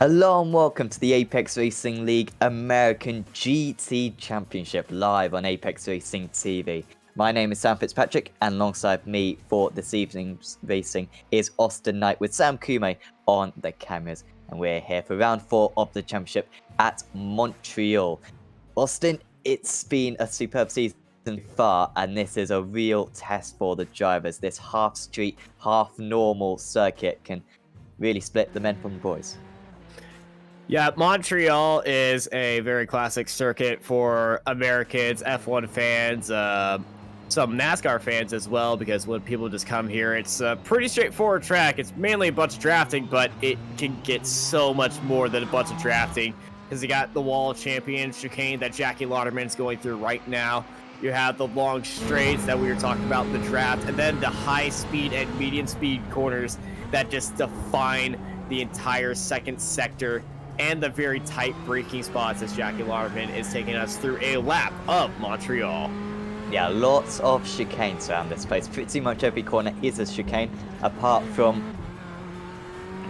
Hello and welcome to the Apex Racing League American GT Championship live on Apex Racing TV. My name is Sam Fitzpatrick, and alongside me for this evening's racing is Austin Knight with Sam Kume on the cameras. And we're here for round 4 of the championship at Montreal. Austin, it's been a superb season so far, and this is a real test for the drivers. This half street, half normal circuit can really split the men from the boys. Yeah, Montreal is a very classic circuit for Americans, F1 fans, some NASCAR fans as well, because when people just come here, it's a pretty straightforward track. It's mainly a bunch of drafting, but it can get so much more than a bunch of drafting, because you got the Wall Champion chicane that Jackie Lauderman's going through right now. You have the long straights that we were talking about in the draft, and then the high speed and medium speed corners that just define the entire second sector, and the very tight braking spots as Jackie Lauderman is taking us through a lap of Montreal. Yeah, lots of chicanes around this place. Pretty much every corner is a chicane, apart from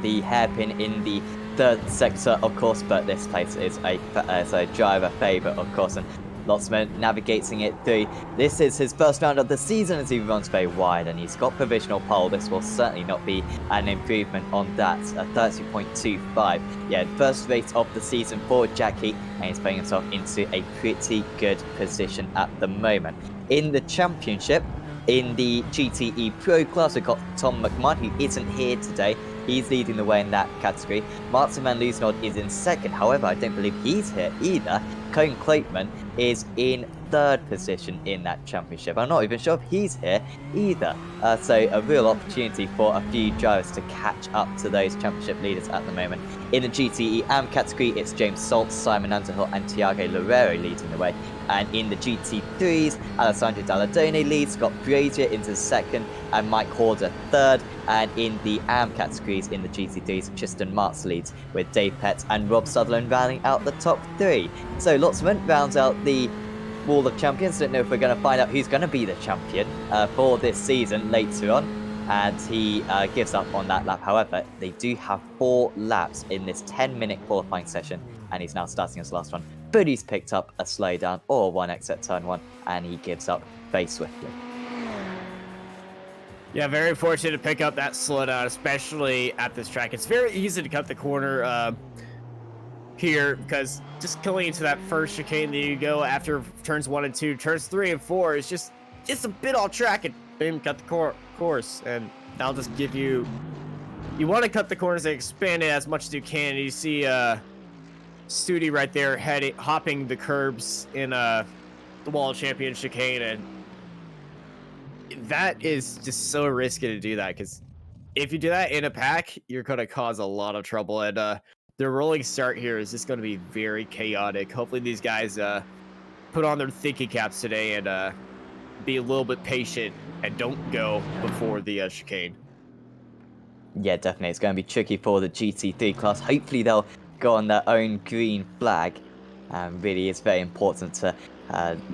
the hairpin in the third sector, of course, but this place is a driver favourite, of course, and Lotzman navigating it through. This is his first round of the season as he runs very wide, and he's got provisional pole. This will certainly not be an improvement on that. 30.25. Yeah, first race of the season for Jackie, and he's putting himself into a pretty good position at the moment. In the championship, in the GTE Pro class, we've got Tom McMahon, who isn't here today. He's leading the way in that category. Martin van Loosenholt is in second. However, I don't believe he's here either. Cone Cloakman is in third position in that championship. I'm not even sure if he's here either. So a real opportunity for a few drivers to catch up to those championship leaders at the moment. In the GTE AM category, it's James Salt, Simon Underhill and Tiago Loureiro leading the way. And in the GT3s, Alessandro Dalladone leads, Scott Brazier into second, and Mike Horder third. And in the AM categories, in the GT3s, Tristan Martz leads, with Dave Pett and Rob Sutherland rounding out the top 3. So Lotzman rounds out the Wall of Champions. Don't know if we're going to find out who's going to be the champion for this season later on. And he gives up on that lap. However, they do have 4 laps in this 10-minute qualifying session, and he's now starting his last one. But he's picked up a slowdown or 1 exit turn 1, and he gives up very swiftly. Yeah, very fortunate to pick up that slowdown, especially at this track. It's very easy to cut the corner here, because just going into that first chicane that you go after turns 1 and 2, turns 3 and 4 is just a bit off track, and boom, cut the course, and that'll just give you want to cut the corners and expand it as much as you can. And you see Studi right there hopping the curbs in the Wall Champion chicane, and that is just so risky to do that, because if you do that in a pack, you're going to cause a lot of trouble. And the rolling start here is just going to be very chaotic. Hopefully these guys put on their thinking caps today and be a little bit patient and don't go before the chicane. Yeah, definitely. It's going to be tricky for the GT3 class. Hopefully they'll go on their own green flag. Really, it's very important to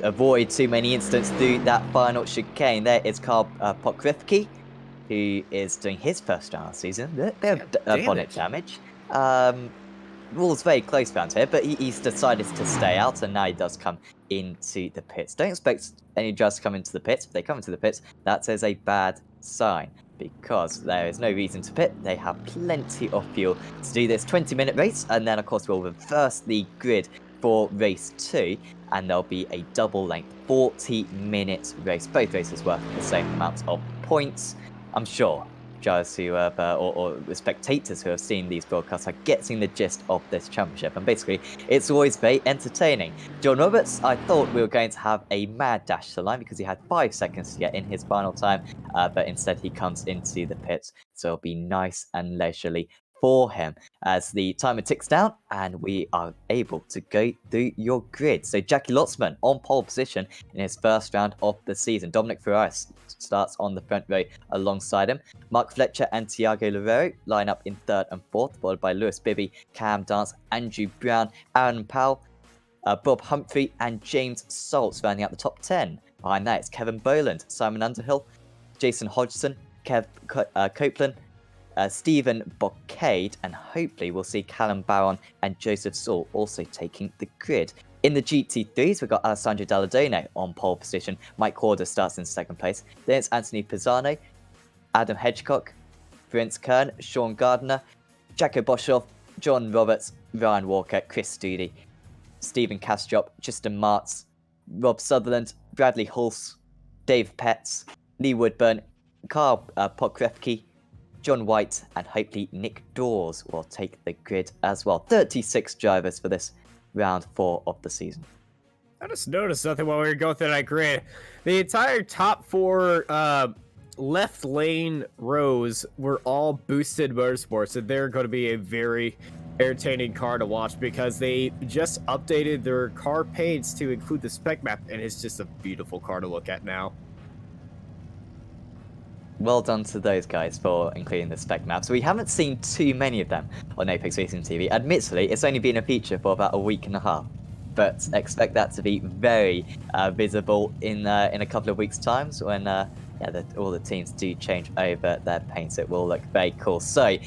avoid too many incidents through that final chicane. There is Carl Pokrivki, who is doing his first round of the season. Bit of bonnet damage. Rules very close round here, but he's decided to stay out, and now he does come into the pits. Don't expect any drivers to come into the pits. If they come into the pits, that is a bad sign, because there is no reason to pit. They have plenty of fuel to do this 20-minute race, and then of course we'll reverse the grid for race 2, and there'll be a double length 40-minute race. Both races worth the same amount of points. I'm sure drivers who have, or spectators who have seen these broadcasts are getting the gist of this championship, and basically it's always very entertaining. John Roberts, I thought we were going to have a mad dash to the line because he had 5 seconds to get in his final time, but instead he comes into the pits, so it'll be nice and leisurely for him as the timer ticks down and we are able to go through your grid. So Jackie Lotzman on pole position in his first round of the season. Dominic Ferraris starts on the front row alongside him. Mark Fletcher and Tiago Loureiro line up in 3rd and 4th, followed by Lewis Bibby, Cam Dance, Andrew Brown, Aaron Powell, Bob Humphrey and James Saltz rounding out the top 10. Behind that, it's Kevin Boland, Simon Underhill, Jason Hodgson, Copeland, Stephen Bocade, and hopefully we'll see Callum Barron and Joseph Saul also taking the grid. In the GT3s, we've got Alessandro Dalladone on pole position. Mike Corder starts in second place. Then it's Anthony Pisano, Adam Hedgecock, Prince Kern, Sean Gardner, Jacko Boshoff, John Roberts, Ryan Walker, Chris Studi, Stephen Kastrop, Justin Martz, Rob Sutherland, Bradley Hulse, Dave Petts, Lee Woodburn, Carl Pokrefke, John White, and hopefully Nick Dawes will take the grid as well. 36 drivers for this round 4 of the season. I just noticed something while we were going through that grid. The entire top 4 left lane rows were all boosted motorsports, and they're going to be a very entertaining car to watch because they just updated their car paints to include the spec map, and it's just a beautiful car to look at now. Well done to those guys for including the spec maps. We haven't seen too many of them on Apex Racing TV. Admittedly, it's only been a feature for about a week and a half, but expect that to be very visible in a couple of weeks' times when all the teams do change over their paints. It will look very cool. So,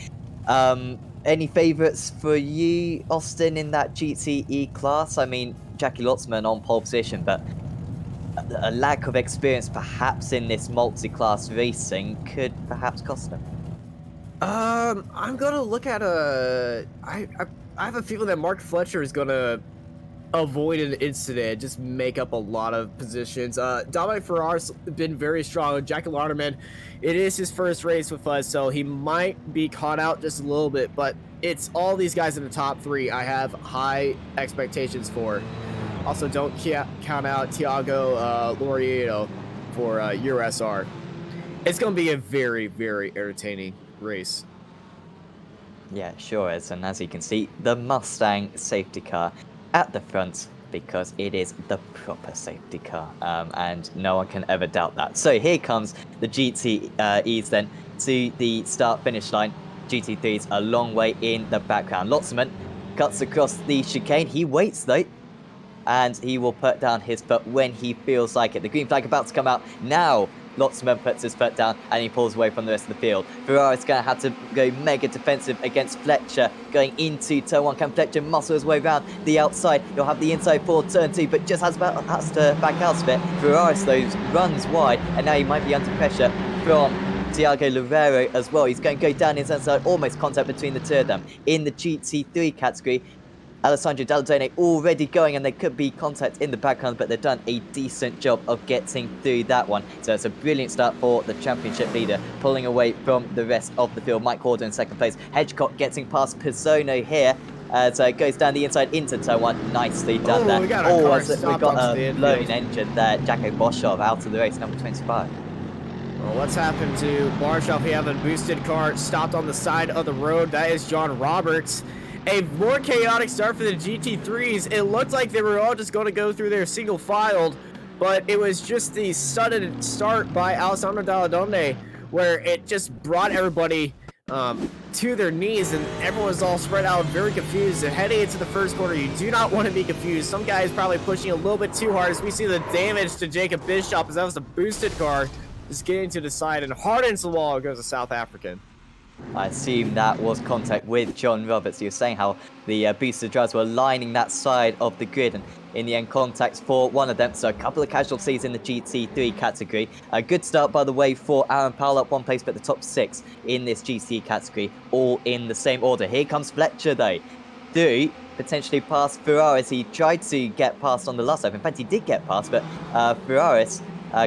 any favourites for you, Austin, in that GTE class? I mean, Jackie Lotzman on pole position, but a lack of experience perhaps in this multi-class racing could perhaps cost him. I'm gonna look at I have a feeling that Mark Fletcher is gonna avoid an incident, just make up a lot of positions. Dominic Ferrar's been very strong. Jackie Larderman, it is his first race with us, so he might be caught out just a little bit, but it's all these guys in the top 3 I have high expectations for. Also, don't count out Tiago Laureano for USR. It's going to be a very, very entertaining race. Yeah, sure is. And as you can see, the Mustang safety car at the front because it is the proper safety car. And no one can ever doubt that. So here comes the GTEs then to the start-finish line. GT3s a long way in the background. Lotzman cuts across the chicane. He waits though, and he will put down his foot when he feels like it. The green flag about to come out now. Lotzman puts his foot down and he pulls away from the rest of the field. Ferrari's going to have to go mega defensive against Fletcher going into turn 1. Can Fletcher muscle his way around the outside? He'll have the inside for turn 2, but just has to back out a bit. Ferraris though runs wide, and now he might be under pressure from Tiago Loureiro as well. He's going to go down his inside, almost contact between the 2 of them. In the GT3 category, Alessandro Dalladone already going, and there could be contact in the background, but they've done a decent job of getting through that one. So it's a brilliant start for the championship leader, pulling away from the rest of the field. Mike Corder in second place. Hedgecock getting past Pisano here. So it goes down the inside into turn 1. Nicely done there. We got a lone engine there. Jacko Boshoff out of the race, number 25. Well, what's happened to Barshoff? He have a boosted car stopped on the side of the road. That is John Roberts. A more chaotic start for the GT3s. It looked like they were all just going to go through their single filed, but it was just the sudden start by Alessandro Dalladone where it just brought everybody to their knees, and everyone was all spread out, very confused. And heading into the first quarter, you do not want to be confused. Some guys probably pushing a little bit too hard as we see the damage to Jacob Bishop, as that was a boosted car just getting to the side and hardens the wall. Goes the South African. I assume that was contact with John Roberts. You were saying how the boosted drivers were lining that side of the grid, and in the end contacts for one of them. So a couple of casualties in the GT3 category. A good start, by the way, for Aaron Powell, up 1 place, but the top 6 in this GT category, all in the same order. Here comes Fletcher though, through potentially past Ferraris. He tried to get past on the last lap. In fact, he did get past, but Ferraris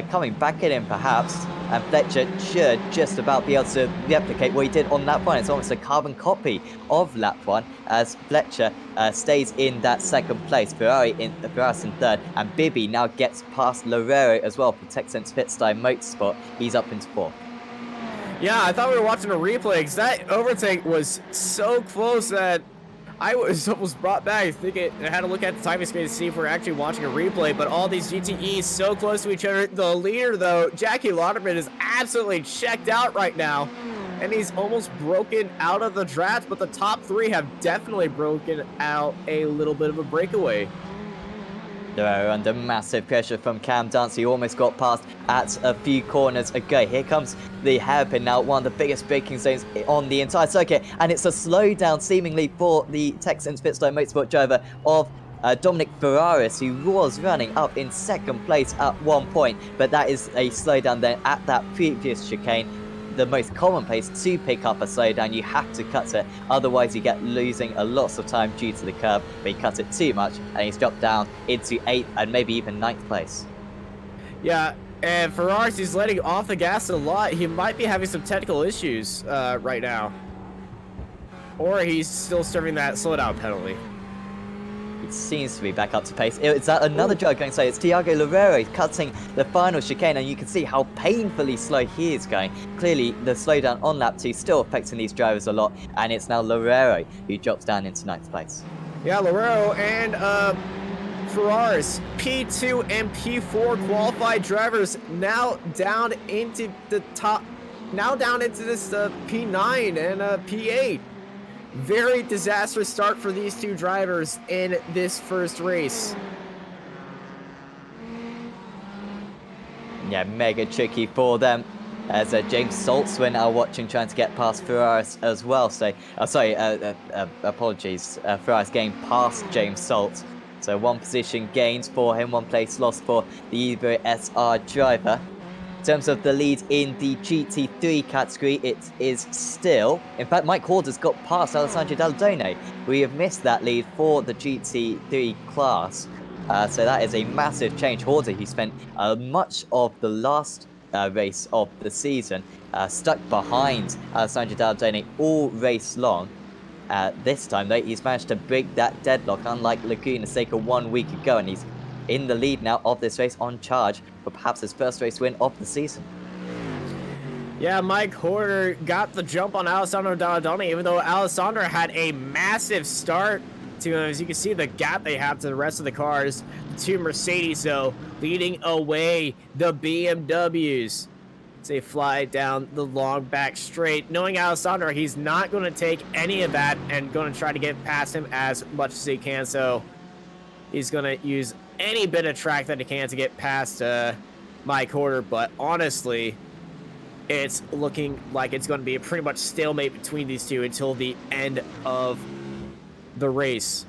coming back at him perhaps, and Fletcher should just about be able to replicate what he did on lap 1. It's almost a carbon copy of lap 1 as Fletcher stays in that second place. Ferraris in third, and Bibby now gets past Loureiro as well. Protectance Pitstime Motorsport, he's up into 4th. Yeah, I thought we were watching a replay because that overtake was so close that I was almost brought back thinking I had to look at the timing screen to see if we're actually watching a replay, but all these GTEs so close to each other. The leader, though, Jackie Lauderman, is absolutely checked out right now, and he's almost broken out of the draft, but the top 3 have definitely broken out a little bit of a breakaway. They're under massive pressure from Cam Dance. He almost got past at a few corners ago. Here comes the hairpin now, one of the biggest braking zones on the entire circuit. And it's a slowdown seemingly for the Texans Pitstone Motorsport driver of Dominic Ferraris, who was running up in second place at one point. But that is a slowdown then at that previous chicane. The most common place to pick up a slowdown, you have to cut it, otherwise you get losing a lot of time due to the curb. But he cut it too much and he's dropped down into 8th and maybe even 9th place. Yeah, and Ferraris is letting off the gas a lot. He might be having some technical issues right now, or he's still serving that slowdown penalty. It seems to be back up to pace. It's another driver going slow. It's Thiago Loureiro cutting the final chicane, and you can see how painfully slow he is going. Clearly, the slowdown on lap 2 still affecting these drivers a lot, and it's now Loureiro who drops down into 9th place. Yeah, Loureiro and Ferraris, P2 and P4 qualified drivers now down into the top, now down into this P9 and P8. Very disastrous start for these two drivers in this first race. Yeah, mega tricky for them. As James Saltz we're now watching, trying to get past Ferraris as well. So, apologies. Ferraris getting past James Saltz. So 1 position gained for him, 1 place lost for the Evo SR driver. In terms of the lead in the GT3 category, it is still... In fact, Mike Horder's got past Alessandro Daldone. We have missed that lead for the GT3 class. So that is a massive change. Horder, who spent much of the last race of the season stuck behind Alessandro Daldone all race long. This time, though, he's managed to break that deadlock, unlike Laguna Seca 1 week ago, and he's in the lead now of this race, on charge for perhaps his first race win of the season. Yeah, Mike Horder got the jump on Alessandro Daldone, even though Alessandro had a massive start to him. As you can see, the gap they have to the rest of the cars. The two Mercedes, though, leading away the BMWs. They fly down the long back straight. Knowing Alessandro, he's not going to take any of that and going to try to get past him as much as he can. So he's going to use any bit of track that he can to get past Mike Horder. But honestly, it's looking like it's going to be a pretty much stalemate between these two until the end of the race.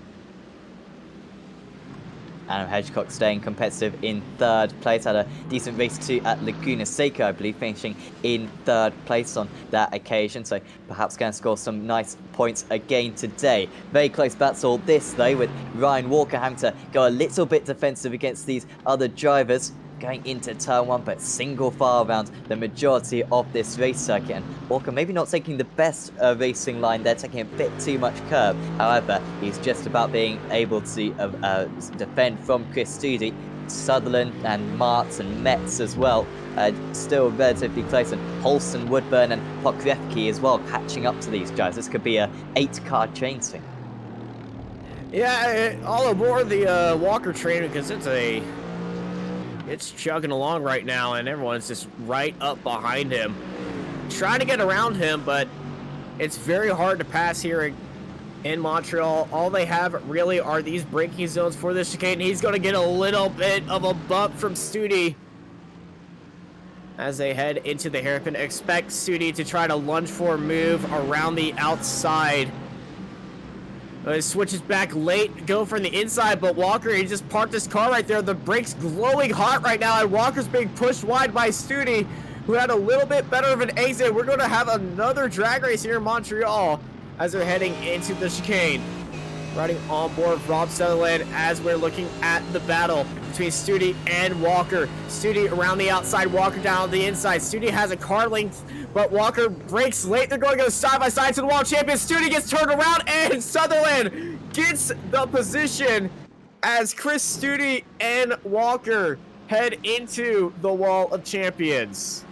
Adam Hedgecock staying competitive in 3rd place. Had a decent race too at Laguna Seca, I believe, finishing in 3rd place on that occasion. So perhaps going to score some nice points again today. Very close battle this, though, with Ryan Walker having to go a little bit defensive against these other drivers going into turn 1, but single file around the majority of this race circuit. And Walker maybe not taking the best racing line there, taking a bit too much curb. However, he's just about being able to defend from Chris Studi. Sutherland and Martz and Metz as well, still relatively close, and Holston, Woodburn and Pokrevki as well catching up to these guys. This could be a 8-car chain swing. Yeah, all aboard the Walker train, because it's chugging along right now, and everyone's just right up behind him. Trying to get around him, but it's very hard to pass here in Montreal. All they have really are these braking zones for this chicane. He's going to get a little bit of a bump from Studi as they head into the hairpin. Expect Studi to try to lunge for a move around the outside. Switches back late, go from the inside, but Walker, he just parked his car right there. The brakes glowing hot right now, and Walker's being pushed wide by Studi, who had a little bit better of an exit. We're going to have another drag race here in Montreal as they're heading into the chicane. Riding on board Rob Sutherland as we're looking at the battle between Studi and Walker. Studi around the outside, Walker down the inside. Studi has a car length, but Walker brakes late. They're going to go side by side to the world champion. Studi gets turned around, and Sutherland gets the position as Chris Studi and Walker head into the Wall of Champions.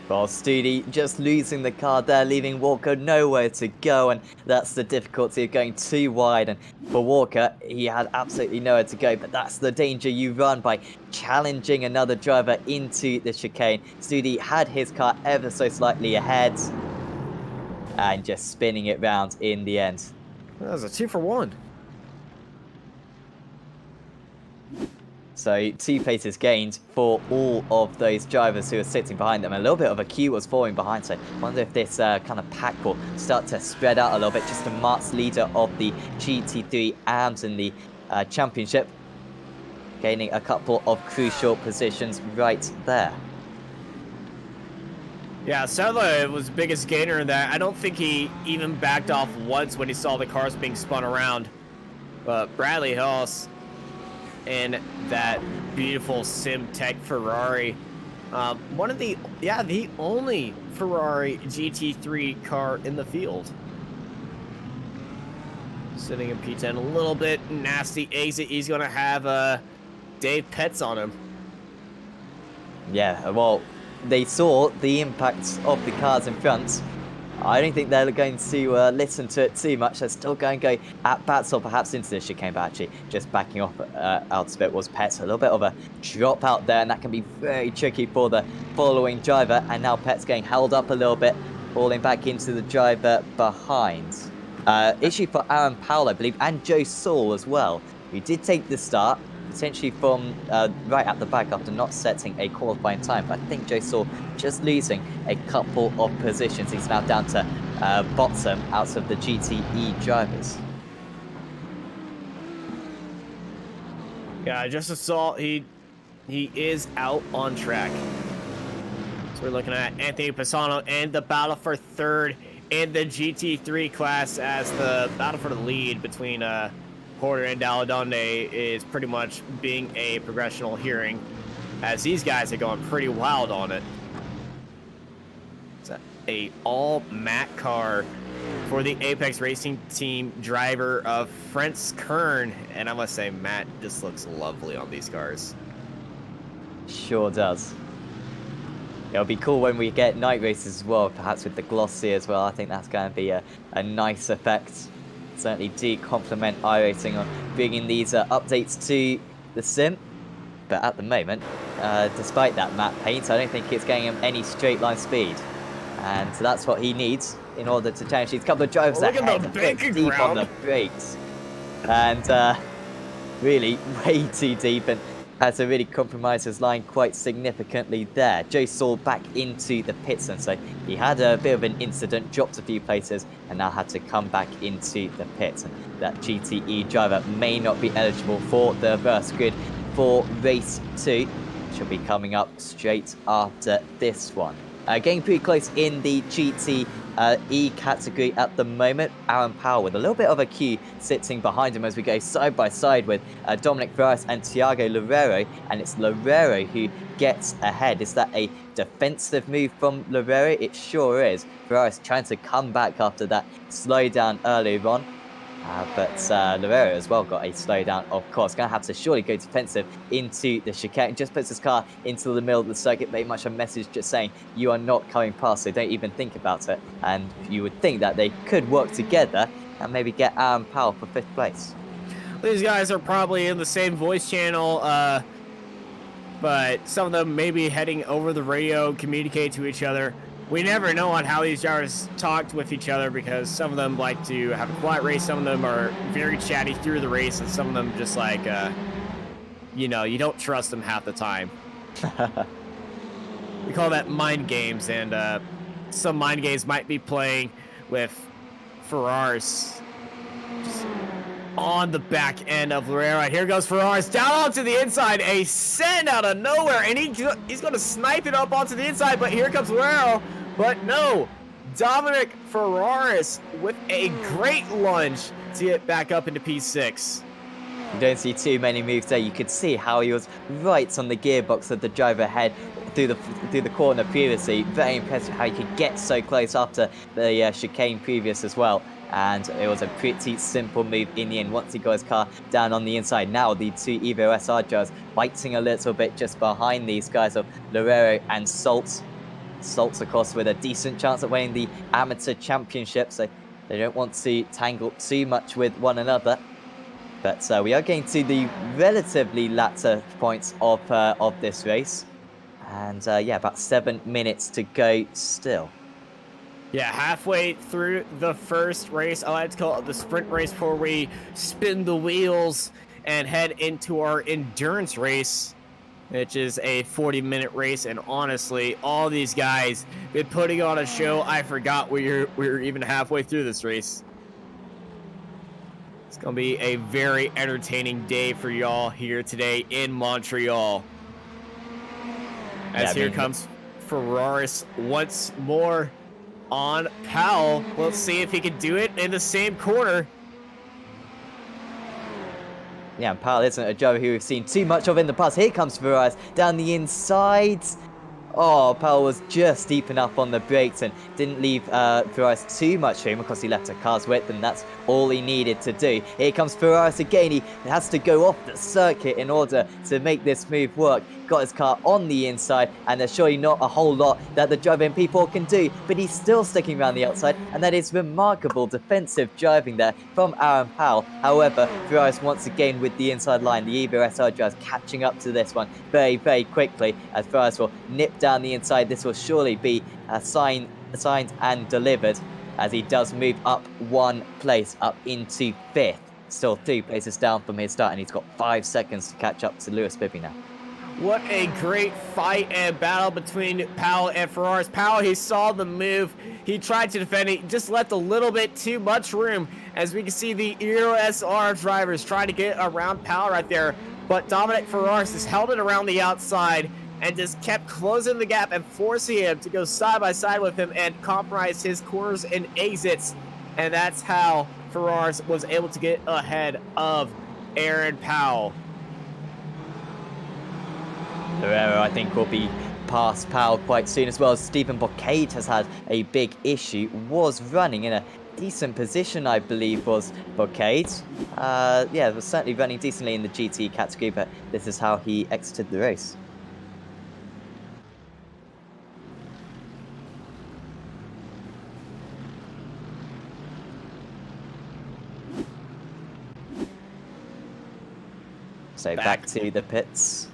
Well, Studi just losing the car there, leaving Walker nowhere to go, and that's the difficulty of going too wide. And for Walker, he had absolutely nowhere to go, but that's the danger you run by challenging another driver into the chicane. Studi had his car ever so slightly ahead, and just spinning it round in the end. That was a 2-for-1. So 2 places gained for all of those drivers who are sitting behind them. A little bit of a queue was falling behind, so I wonder if this kind of pack will start to spread out a little bit. Just a marked leader of the GT3 ARMS in the championship, gaining a couple of crucial positions right there. Yeah, Sedla was the biggest gainer in that. I don't think he even backed off once when he saw the cars being spun around. But Bradley Haas and that beautiful SimTech Ferrari, the only Ferrari GT3 car in the field. Sitting in P10 a little bit nasty exit. He's gonna have Dave Petz on him. Yeah, well, they saw the impact of the cars in front. I don't think they're going to listen to it too much. They're still going to go at bats or perhaps into the chicane, but actually just backing off out of it was Petz. A little bit of a drop out there, and that can be very tricky for the following driver. And now Petz getting held up a little bit, falling back into the driver behind. Issue for Aaron Powell, I believe, and Joe Saul as well, who did take the start, potentially from right at the back after not setting a qualifying time. But I think Joe Saul just losing a couple of positions. He's now down to bottom out of the GTE drivers. Yeah, I just saw he is out on track. So we're looking at Anthony Pisano and the battle for third in the GT3 class, as the battle for the lead between Porter and Daladonde is pretty much being a progressional hearing, as these guys are going pretty wild on it. It's a all matte car for the Apex Racing Team driver of Frenz Kern, and I must say, Matt just looks lovely on these cars. Sure does. It'll be cool when we get night races as well, perhaps with the glossy as well. I think that's going to be a nice effect. Certainly do compliment iRacing on bringing these updates to the sim. But at the moment, despite that matte paint, I don't think it's getting him any straight line speed. And that's what he needs in order to challenge these couple of drivers Look ahead. at the banking Deep ground on the brakes. And really way too deep, and had to really compromise his line quite significantly there. Joe Saul back into the pits, and so he had a bit of an incident, dropped a few places, and now had to come back into the pits. And that GTE driver may not be eligible for the burst grid for race 2, which will be coming up straight after this one. Getting pretty close in the GT E category at the moment. Aaron Powell with a little bit of a queue sitting behind him as we go side by side with Dominic Ferraris and Thiago Loureiro, and it's Loureiro who gets ahead. Is that a defensive move from Loureiro? It sure is. Ferraris trying to come back after that slowdown earlier on. But Loureiro as well got a slowdown, of course. Going to have to surely go defensive into the chicane. Just puts his car into the middle of the circuit. Very much a message just saying, you are not coming past, so don't even think about it. And you would think that they could work together and maybe get Aaron Powell for 5th place. These guys are probably in the same voice channel, but some of them may be heading over the radio, communicate to each other. We never know on how these drivers talked with each other, because some of them like to have a quiet race, some of them are very chatty through the race, and some of them just like, you know, you don't trust them half the time. We call that mind games, and some mind games might be playing with Ferraris just on the back end of Loureiro. Right, here goes Ferraris down onto the inside, a send out of nowhere, and he's going to snipe it up onto the inside, but here comes Loureiro. But no, Dominic Ferraris with a great lunge to get back up into P6. You don't see too many moves there. You could see how he was right on the gearbox of the driver ahead through the corner previously. Very impressive how he could get so close after the chicane previous as well. And it was a pretty simple move in the end once he got his car down on the inside. Now the 2 Evo SR drivers fighting a little bit just behind these guys of Loureiro and Saltz. Saltz, of course, with a decent chance at winning the amateur championship, so they don't want to tangle too much with one another. But we are getting to the relatively latter points of this race. And yeah, about 7 minutes to go still. Yeah, halfway through the first race. I like to call it the sprint race, before we spin the wheels and head into our endurance race, which is a 40-minute race. And honestly, all these guys been putting on a show. I forgot we're even halfway through this race. It's gonna be a very entertaining day for y'all here today in Montreal. As here comes Ferraris once more on Powell. Let's see if he can do it in the same corner. Yeah, Powell isn't a driver who we've seen too much of in the past. Here comes Ferraris down the inside. Oh, Powell was just deep enough on the brakes and didn't leave Ferraris too much room because he left a car's width, and that's all he needed to do. Here comes Ferraris again. He has to go off the circuit in order to make this move work. Got his car on the inside, and there's surely not a whole lot that the driving people can do, but he's still sticking around the outside, and that is remarkable defensive driving there from Aaron Powell. However, Ferraris once again with the inside line. The Evo SR drivers catching up to this one very, very quickly, as Ferraris will nip down the inside. This will surely be signed and delivered, as he does move up one place, up into 5th. Still 3 places down from his start, and he's got 5 seconds to catch up to Lewis Bibby now. What a great fight and battle between Powell and Ferraris. Powell, he saw the move. He tried to defend it, just left a little bit too much room. As we can see, the Euro SR drivers trying to get around Powell right there. But Dominic Ferraris has held it around the outside and just kept closing the gap and forcing him to go side by side with him and compromise his corners and exits. And that's how Ferraris was able to get ahead of Aaron Powell. Herrera, I think, will be past Powell quite soon, as well as Stephen Bocade has had a big issue. Was running in a decent position, I believe, was Bocade. Yeah, was certainly running decently in the GT category, but this is how he exited the race. So back to the pits.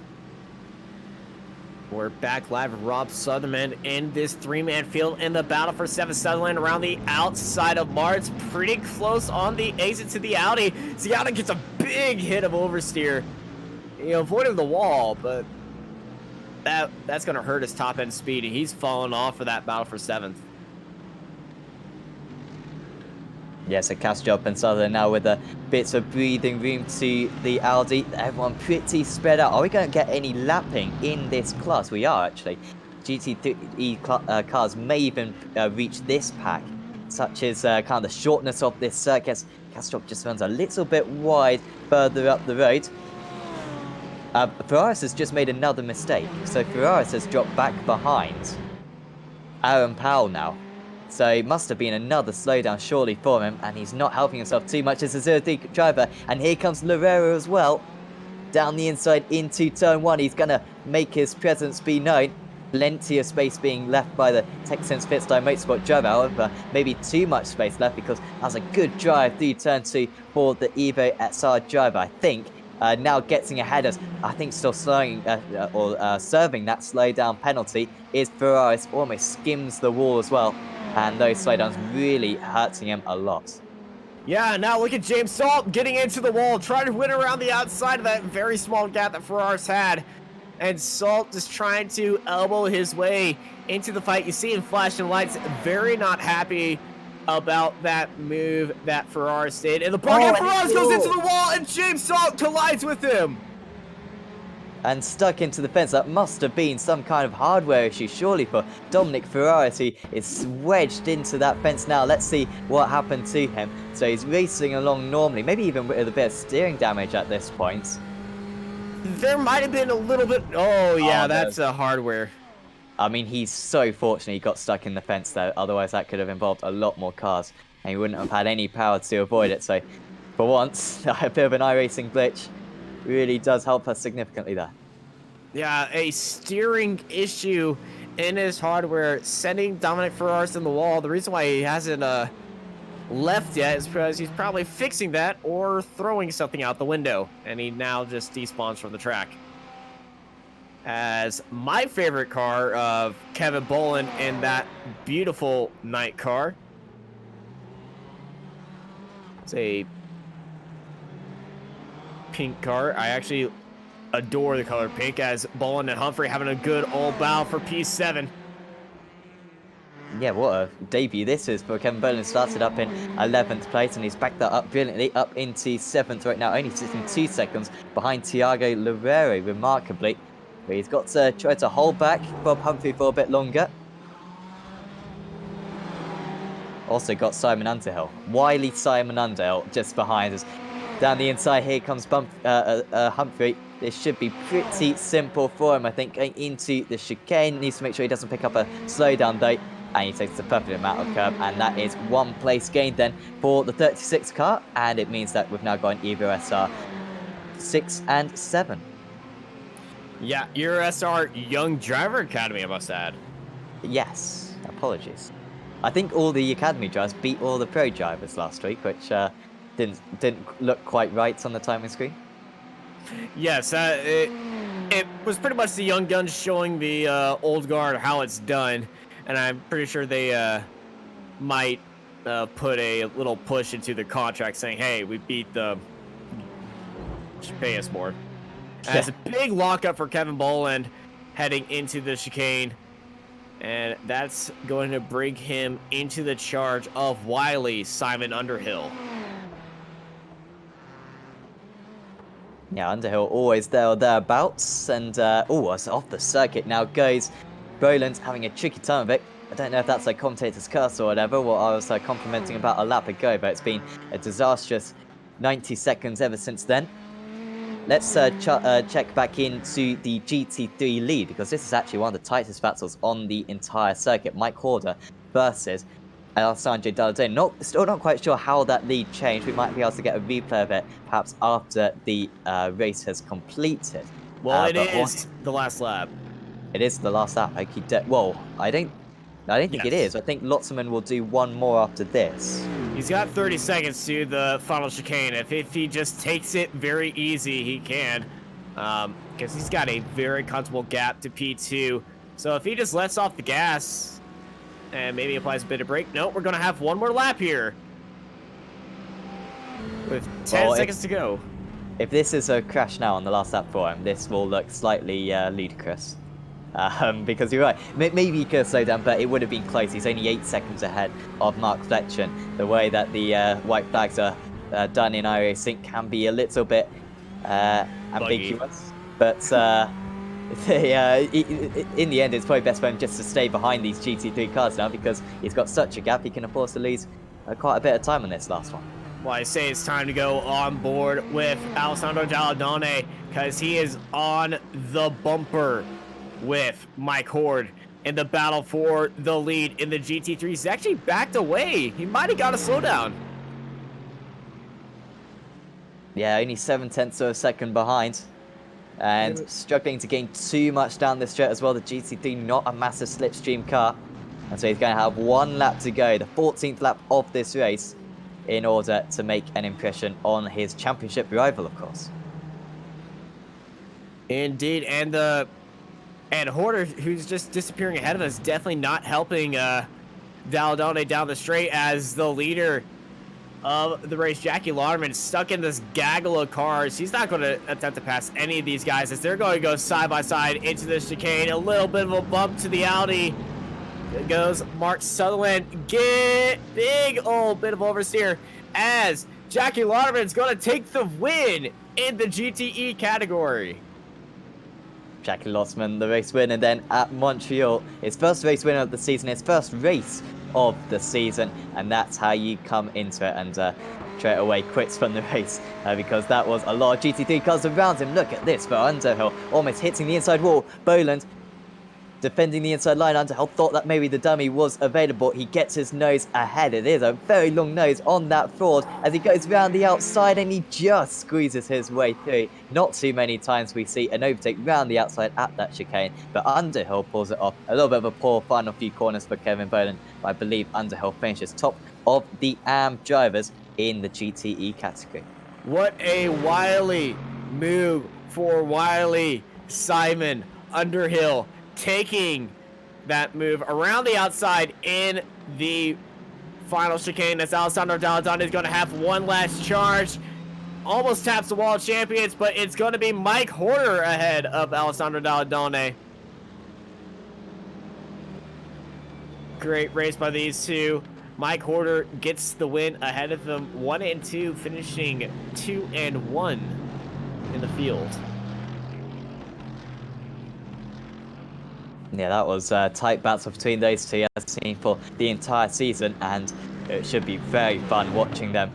We're back live with Rob Sutherland in this 3-man field in the battle for 7th. Sutherland around the outside of Martz, pretty close on the exit to the Audi. Ziata gets a big hit of oversteer, avoiding the wall, but that's going to hurt his top end speed, and he's falling off for that battle for 7th. Yes, a cast job and Sutherland now with a bits of breathing room to the Audi. Everyone pretty spread out. Are we going to get any lapping in this class? We are, actually. GT3 cars may even reach this pack, such as kind of the shortness of this circuit. Cast job just runs a little bit wide further up the road. Ferraris has just made another mistake. So Ferraris has dropped back behind Aaron Powell now. So it must have been another slowdown surely for him, and he's not helping himself too much as a 0-3 driver. And here comes Loureiro as well, down the inside into turn 1. He's going to make his presence be known. Plenty of space being left by the Texans Pitstone Motorsport driver, however, maybe too much space left because that's a good drive through turn 2 for the Evo SR driver, I think. Now getting ahead us, I think still slowing serving that slowdown penalty is Ferraris. Almost skims the wall as well. And those slowdowns really hurting him a lot. Yeah, now look at James Salt getting into the wall, trying to win around the outside of that very small gap that Ferraris had. And Salt just trying to elbow his way into the fight. You see him flashing lights, very not happy about that move that Ferraris did. And the Ferraris goes into the wall, and James Salt collides with him. And stuck into the fence. That must have been some kind of hardware issue, surely, for Dominic Ferraris, who is wedged into that fence now. Let's see what happened to him. So he's racing along normally, maybe even with a bit of steering damage at this point. There might have been a little bit... Oh, yeah, that's a hardware. I mean, he's so fortunate he got stuck in the fence, though. Otherwise, that could have involved a lot more cars, and he wouldn't have had any power to avoid it. So, for once, a bit of an iRacing glitch really does help us significantly there. Yeah, a steering issue in his hardware, sending Dominic Ferraris in the wall. The reason why he hasn't left yet is because he's probably fixing that or throwing something out the window, and he now just despawns from the track. As my favorite car of Kevin Bolin in that beautiful night car. It's a pink car. I actually adore the color pink, as Bolin and Humphrey having a good old bow for P7. Yeah, what a debut this is for Kevin Boland. Started up in 11th place, and he's backed that up brilliantly up into 7th right now, only sitting 2 seconds behind Thiago Loureiro, remarkably. But he's got to try to hold back Bob Humphrey for a bit longer. Also got Simon Underhill. Wily Simon Underhill just behind us. Down the inside here comes Humphrey. This should be pretty simple for him, I think, going into the chicane. Needs to make sure he doesn't pick up a slowdown though. And he takes the perfect amount of curb, and that is 1 place gained then for the 36 car, and it means that we've now got an Evo SR 6 and 7. Yeah, Euro SR Young Driver Academy, I must add. Yes, apologies. I think all the academy drivers beat all the pro drivers last week, which didn't look quite right on the timing screen. Yes, it was pretty much the young guns showing the old guard how it's done. And I'm pretty sure they might put a little push into the contract saying, hey, we beat the... should pay us more. And it's a big lockup for Kevin Boland heading into the chicane. And that's going to bring him into the charge of Wily Simon Underhill. Yeah, Underhill always there or thereabouts. And, oh, it's off the circuit now goes Boland's having a tricky time of it. I don't know if that's a commentator's curse or whatever, what I was complimenting about a lap ago, but it's been a disastrous 90 seconds ever since then. Let's check back into the GT3 lead, because this is actually one of the tightest battles on the entire circuit. Mike Horder versus Alessandro Dalladone. Still not quite sure how that lead changed. We might be able to get a replay of it, perhaps after the race has completed. Well, it is the last lap. It is the last lap. Well, I don't think it is. I think Lotterman will do one more after this. He's got 30 seconds to the final chicane. If he just takes it very easy, he can. Because he's got a very comfortable gap to P2. So if he just lets off the gas and maybe applies a bit of brake. No, we're going to have one more lap here. With 10 seconds to go. If this is a crash now on the last lap for him, this will look slightly ludicrous. Because you're right, maybe he could slow down, but it would have been close. He's only 8 seconds ahead of Mark Fletcher. The way that the white flags are done in iRacing can be a little bit ambiguous. But in the end, it's probably best for him just to stay behind these GT3 cars now, because he's got such a gap, he can afford to lose quite a bit of time on this last one. Well, I say it's time to go on board with Alessandro Dalladone, because he is on the bumper with Mike Horde in the battle for the lead in the GT3. He's actually backed away. He might have got a slowdown. Yeah, only 0.7 of a second behind. And struggling to gain too much down this straight as well. The GT3, not a massive slipstream car. And so he's going to have 1 lap to go, the 14th lap of this race, in order to make an impression on his championship rival, of course. Indeed, and Horder, who's just disappearing ahead of us, definitely not helping Dalladone down the straight, as the leader of the race, Jackie Lauderman, stuck in this gaggle of cars. He's not going to attempt to pass any of these guys, as they're going to go side by side into the chicane. A little bit of a bump to the Audi. There goes Mark Sutherland. Big old bit of oversteer, as Jackie Lauderman's going to take the win in the GTE category. Jackie Lotterman, the race winner then at Montreal. His first race winner of the season, his first race of the season, and that's how you come into it. And straight away quits from the race, because that was a lot of GT3 cars around him. Look at this for Underhill, almost hitting the inside wall. Boland defending the inside line. Underhill thought that maybe the dummy was available. He gets his nose ahead. It is a very long nose on that Ford as he goes round the outside, and he just squeezes his way through. Not too many times we see an overtake round the outside at that chicane, but Underhill pulls it off. A little bit of a poor final few corners for Kevin Boland, but I believe Underhill finishes top of the AM drivers in the GTE category. What a wily move for Wily Simon Underhill, taking that move around the outside in the final chicane, as Alessandro Dalladone is going to have one last charge. almost taps the wall of champions, but it's going to be Mike Horner ahead of Alessandro Dalladone. Great race by these two. Mike Horner gets the win ahead of them, 1 and 2, finishing 2 and 1 in the field. Yeah, that was tight battle between those two, as seen for the entire season, and it should be very fun watching them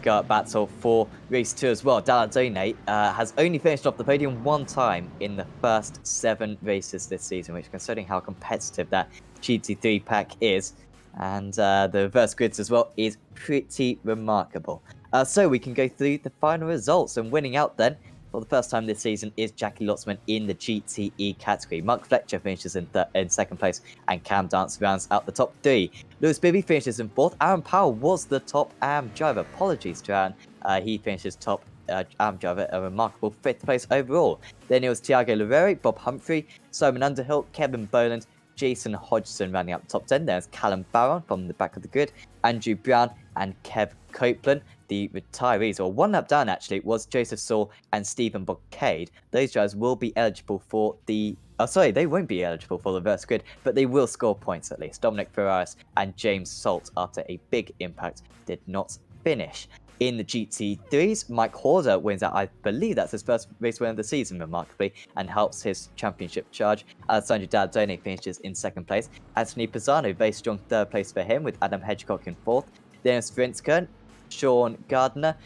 go at battle for race 2 as well. Dalladone has only finished off the podium 1 time in the first 7 races this season, which, considering how competitive that GT3 pack is, and the reverse grids as well, is pretty remarkable. So we can go through the final results, and winning out then for the first time this season is Jackie Lotzman in the GTE category. Mark Fletcher finishes in second place, and Cam Dance rounds out the top 3. Lewis Bibby finishes in 4th. Aaron Powell was the top AM driver. Apologies to Aaron. He finishes top AM driver, a remarkable 5th place overall. Then it was Tiago Laveri, Bob Humphrey, Simon Underhill, Kevin Boland, Jason Hodgson rounding up the top 10. There's Callum Barron from the back of the grid, Andrew Brown and Kev Copeland. The retirees, or one lap down actually, was Joseph Saul and Stephen Bocade. Those drivers will be eligible for the... Oh, sorry, they won't be eligible for the reverse grid, but they will score points at least. Dominic Ferraris and James Salt, after a big impact, did not finish. In the GT3s, Mike Horder wins out. I believe that's his first race win of the season, remarkably, and helps his championship charge. Alessandro Dalladone finishes in 2nd place. Anthony Pisano, very strong 3rd place for him, with Adam Hedgecock in 4th. Dennis Frinskern, Sean Gardner,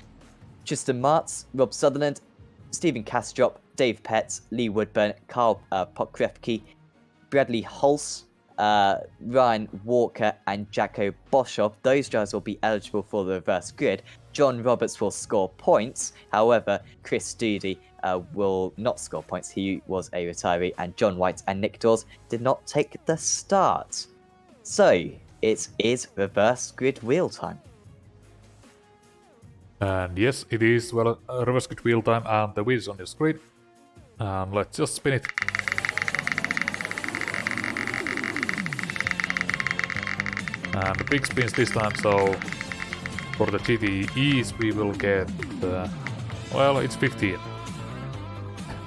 Tristan Martz, Rob Sutherland, Stephen Kastrop, Dave Petts, Lee Woodburn, Carl Pokrefke, Bradley Hulse, Ryan Walker, and Jacko Boshoff. Those drivers will be eligible for the reverse grid. John Roberts will score points. However, Chris Doody will not score points. He was a retiree, and John White and Nick Dawes did not take the start. So it is reverse grid wheel time. And yes, it is, well, reverse grid wheel time, and the wheel is on your screen. And let's just spin it. And the big spins this time, so for the GTEs we will get, well, it's 15.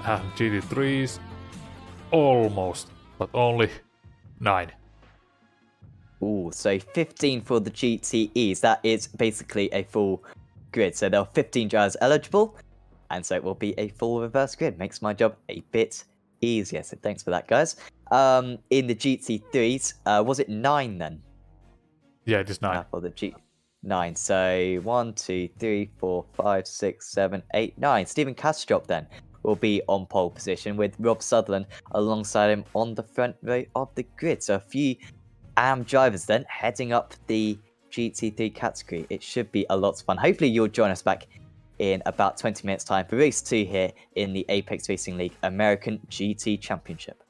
And GT3s, almost, but only 9. Ooh, so 15 for the GTEs. That is basically a full grid. So there are 15 drivers eligible, and so it will be a full reverse grid. Makes my job a bit easier. So thanks for that, guys. In the GT3s, was it 9 then? Yeah, it is 9. For the G9. So 1, 2, 3, 4, 5, 6, 7, 8, 9. Stephen Kastrop then will be on pole position, with Rob Sutherland alongside him on the front row of the grid. So a few AM drivers then heading up the GT3 category. It should be a lot of fun. Hopefully you'll join us back in about 20 minutes time for race 2 here in the Apex Racing League American GT Championship.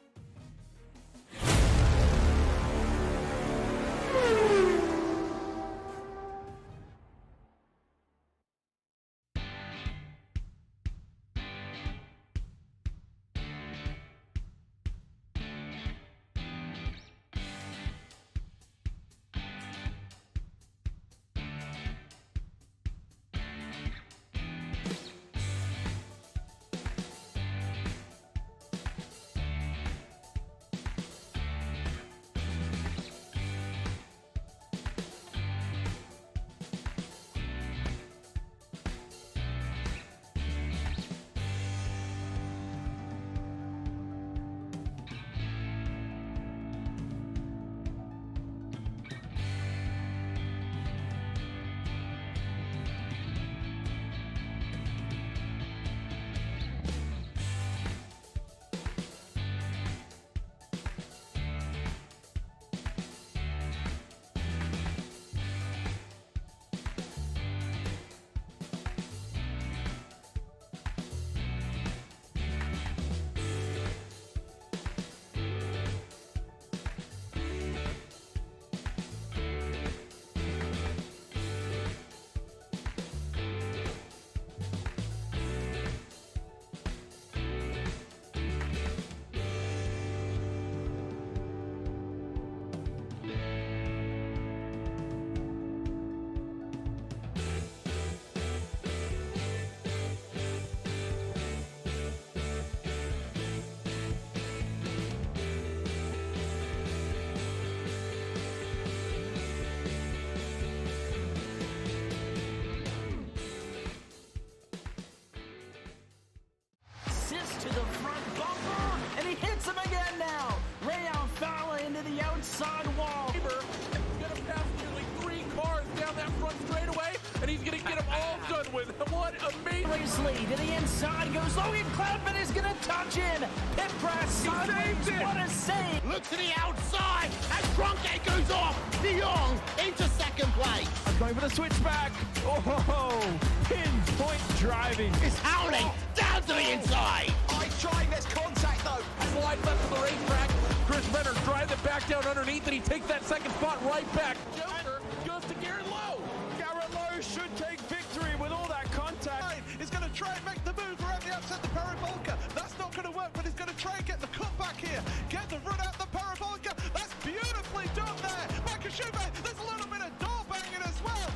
nicely to the inside goes Logan Cloudman is going to touch in. Pit press sideways. What a save. Look to the outside as Tronke goes off. De Jong into second place. Going for the switchback. Oh, pinpoint driving. It's howling down to the inside. He's trying, there's contact though. Slide left of the racetrack. Chris Renner drives it back down underneath, and he takes that second spot right back. Joker goes to Garrett Lowe. Garrett Lowe should take victory with all that contact. He's going to try and make the move around the outside the parabolica. That's not going to work, but he's going to try and get the cut back here. Get the run out the parabolica. That's beautifully done there. Makashube, there's a little bit of door banging as well.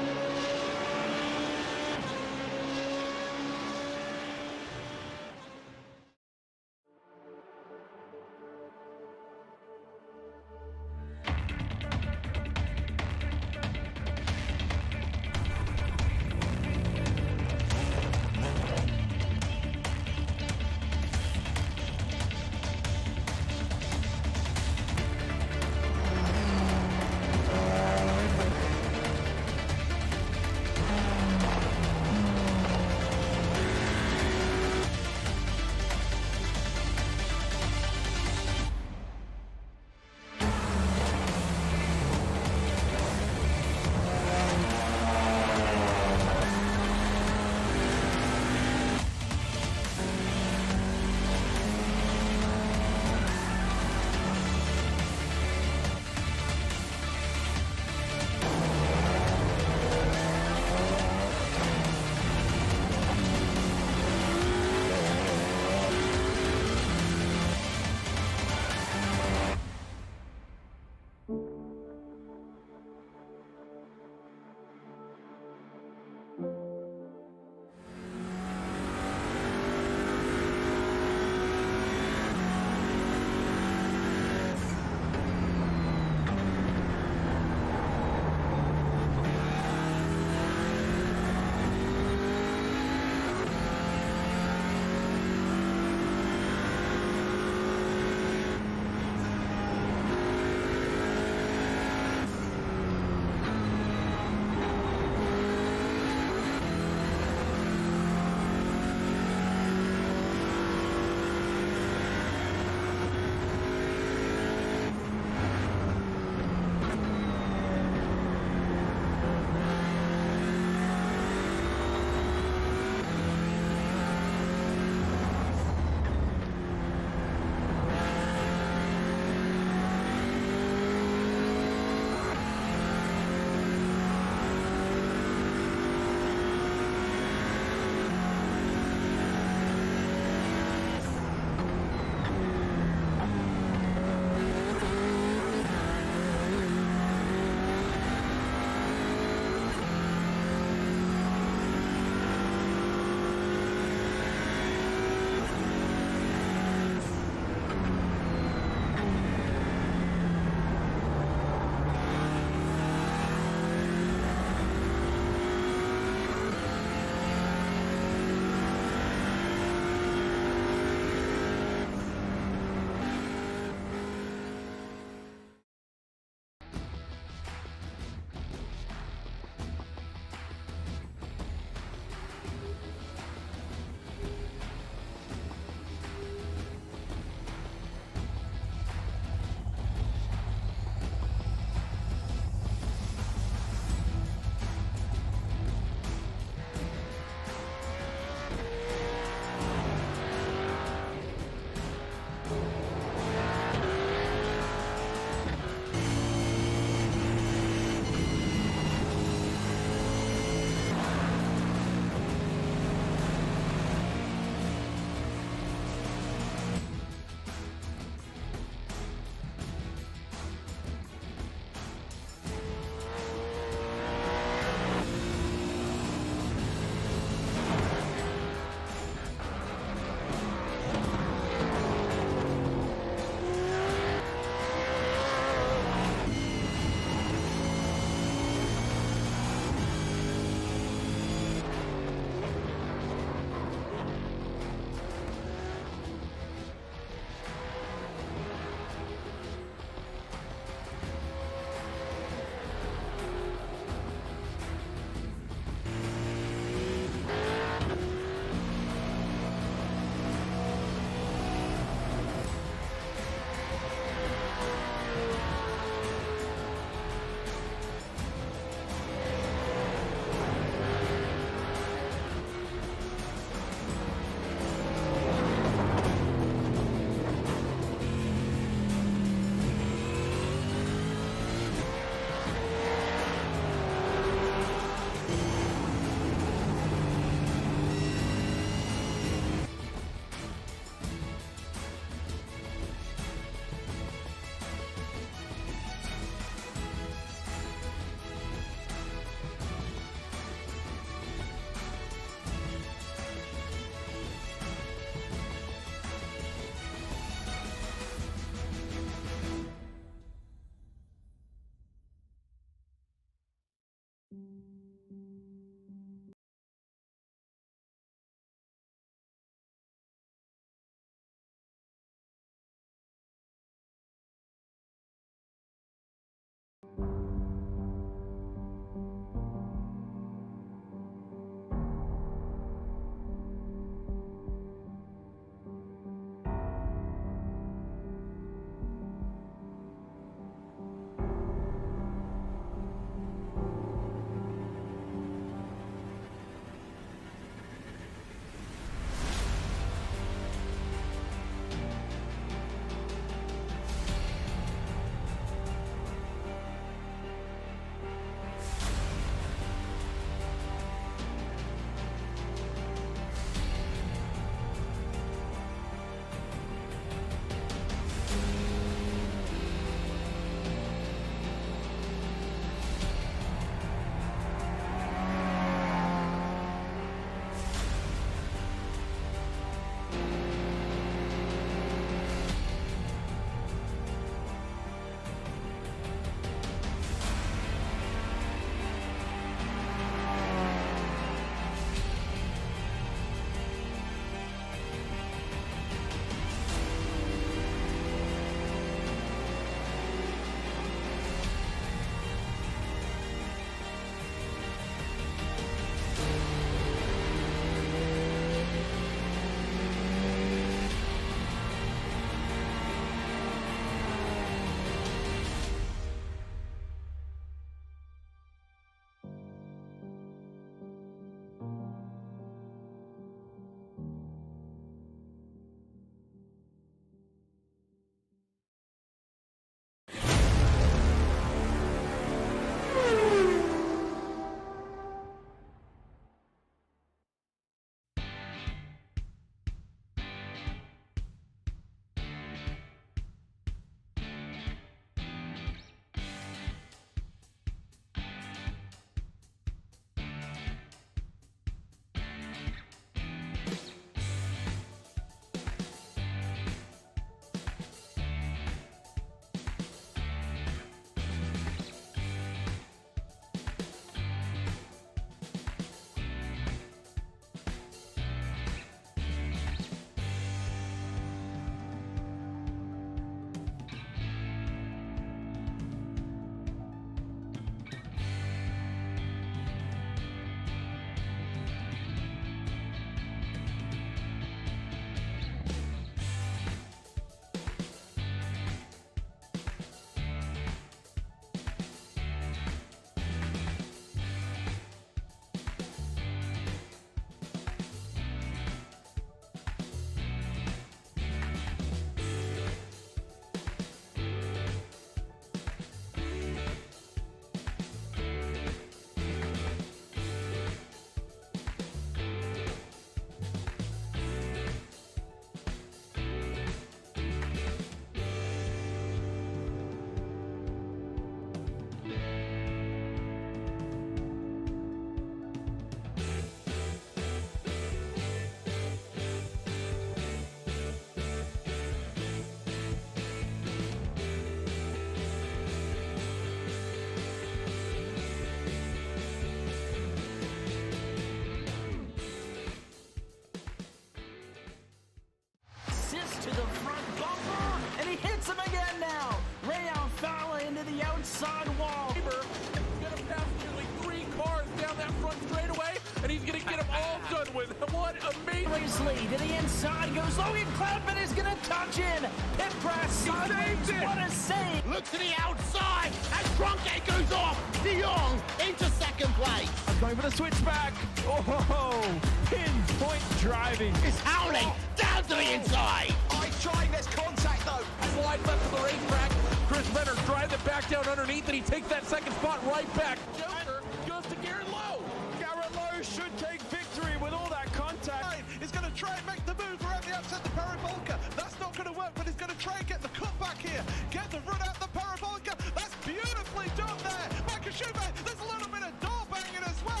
to the front bumper, and he hits him again now. Ray Alfala into the outside wall. He's gonna pass nearly 3 cars down that front straightaway, and he's gonna get them all done with. What amazing! Lee to the inside goes Logan Cloudman is gonna touch in. Pit press sideways. What a save! Look to the outside as Truncate goes off. De Jong into second place. Going for the switchback. Oh, pinpoint driving. It's howling down to the inside. I trying this contact though. Slide left to the racetrack. Chris Venner drives it back down underneath, and he takes that second spot right back. Joker goes to Garrett Lowe. Garrett Lowe should take victory with all that contact. He's going to try and make the move around the outside the parabolica. That's not going to work, but he's going to try and get the cut back here. Get the run out the parabolica. That's beautifully done there. Makashube, there's a little bit of door banging as well.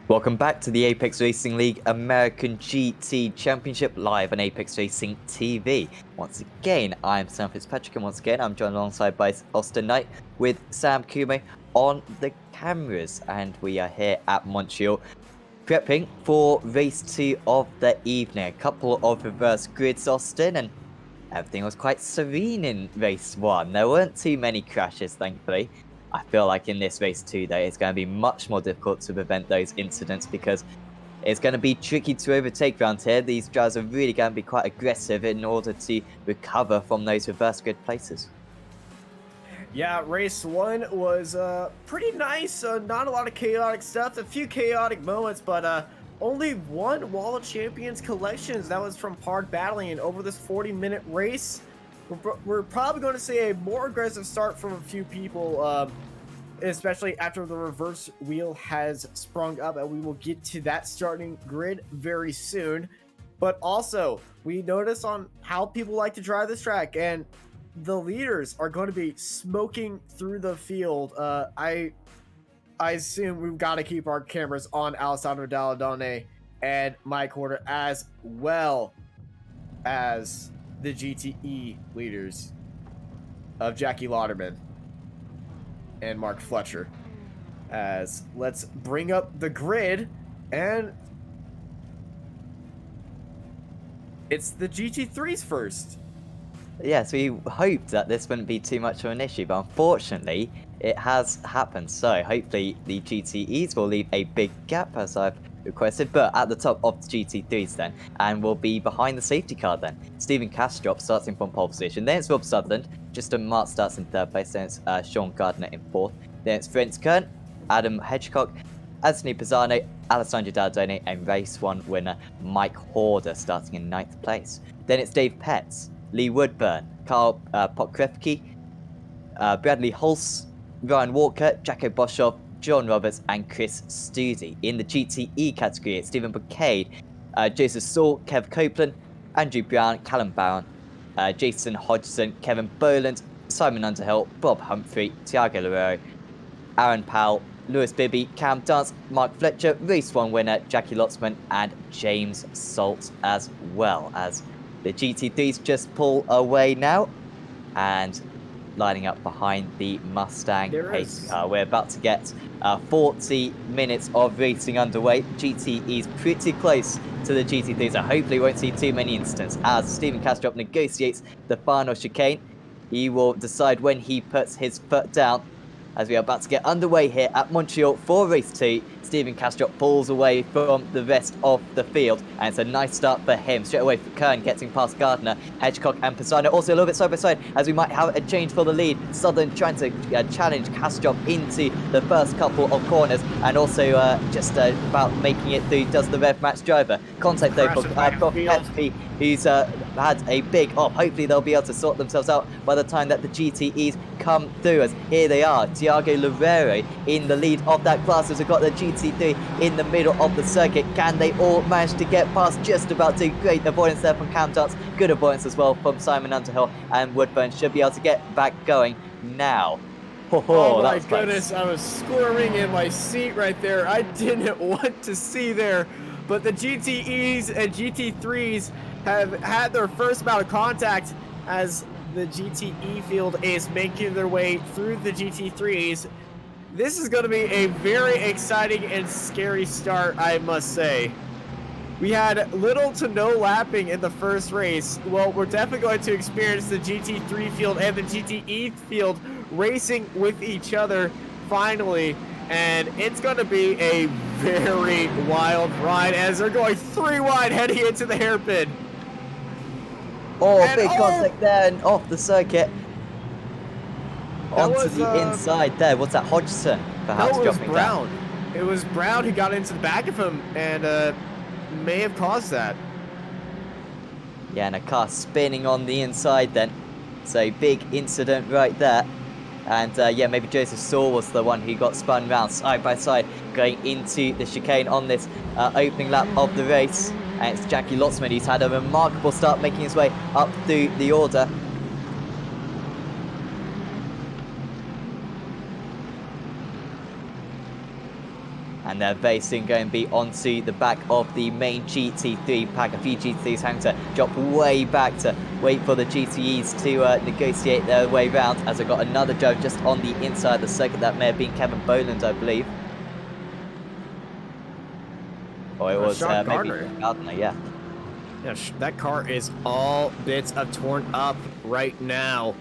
Welcome back to the Apex Racing League American GT Championship live on Apex Racing TV. Once again, I'm Sam Fitzpatrick, and once again, I'm joined alongside by Austin Knight with Sam Kume on the cameras. And we are here at Montreal, prepping for race 2 of the evening. A couple of reverse grids, Austin, and everything was quite serene in race 1. There weren't too many crashes, thankfully. I feel like in this race 2, though, it's going to be much more difficult to prevent those incidents because it's going to be tricky to overtake around here. These drivers are really going to be quite aggressive in order to recover from those reverse grid places. Yeah, race 1 was pretty nice. Not a lot of chaotic stuff, a few chaotic moments, but only one Wall of Champions collections. That was from hard battling over this 40-minute race. We're probably going to see a more aggressive start from a few people, especially after the reverse wheel has sprung up, and we will get to that starting grid very soon. But also, we notice on how people like to drive this track, and the leaders are going to be smoking through the field. I assume we've got to keep our cameras on Alessandro Dalladone and Mike Horter, as well as the GTE leaders of Jackie Lauderman and Mark Fletcher. As let's bring up the grid, and it's the GT3s first. Yes, we hoped that this wouldn't be too much of an issue, but unfortunately it has happened. So hopefully the GTEs will leave a big gap as I've requested, but at the top of the GT3s then, and will be behind the safety car then. Stephen Castrop starting from pole position, then it's Rob Sutherland, Justin Mark starts in 3rd place, then it's Sean Gardner in 4th, then it's Vince Kern, Adam Hedgecock, Anthony Pisano, Alessandro Dardone, and race 1 winner Mike Horder starting in 9th place. Then it's Dave Petts, Lee Woodburn, Carl Pokrevsky, Bradley Hulse, Ryan Walker, Jacko Boshoff, John Roberts, and Chris Studi. In the GTE category, it's Stephen Boucade, Joseph Saul, Kev Copeland, Andrew Brown, Callum Barron, Jason Hodgson, Kevin Boland, Simon Underhill, Bob Humphrey, Tiago Loureiro, Aaron Powell, Lewis Bibby, Cam Dance, Mark Fletcher, race 1 winner Jackie Lotzman, and James Salt as well, as the GT3s just pull away now and lining up behind the Mustang pace car. We're about to get 40 minutes of racing underway. GTE is pretty close to the GT3, so hopefully we won't see too many incidents. As Stephen Kastrop negotiates the final chicane, he will decide when he puts his foot down. As we are about to get underway here at Montreal for race 2, Stephen Kastrop pulls away from the rest of the field, and it's a nice start for him. Straight away for Kern, getting past Gardner, Hedgecock and Pisano. Also a little bit side by side, as we might have a change for the lead. Southern trying to challenge Kastrop into the first couple of corners, and also just about making it through does the Rev Max driver. Contact though for Profetsky, who's had a big off. Hopefully they'll be able to sort themselves out by the time that the GTEs come through, as here they are. Tiago Loureiro in the lead of that class, as we've got the GT3 in the middle of the circuit. Can they all manage to get past? Just about to. Great avoidance there from Cam Dance. Good avoidance as well from Simon Underhill, and Woodburn should be able to get back going now. Oh my goodness, I was squirming in my seat right there. I didn't want to see there, but the GTEs and GT3s have had their first bout of contact as the GTE field is making their way through the GT3s. This is going to be a very exciting and scary start, I must say. We had little to no lapping in the first race. Well, we're definitely going to experience the GT3 field and the GTE field racing with each other finally, and it's going to be a very wild ride as they're going 3 wide heading into the hairpin. Oh, and big contact there and off the circuit. Onto the inside there. What's that, Hodgson? Perhaps no, it was Brown. Down. It was Brown who got into the back of him and may have caused that. Yeah, and a car spinning on the inside then. So big incident right there. And yeah, maybe Joseph Saul was the one who got spun round side by side going into the chicane on this opening lap of the race. And it's Jackie Lotzman. He's had a remarkable start, making his way up through the order. And they're very soon going to be onto the back of the main GT3 pack. A few GT3s having to drop way back to wait for the GTEs to negotiate their way round, as I've got another drive just on the inside of the circuit. That may have been Kevin Boland, I believe. Or it was maybe Gardner, yeah. Yeah, that car is all bits of torn up right now.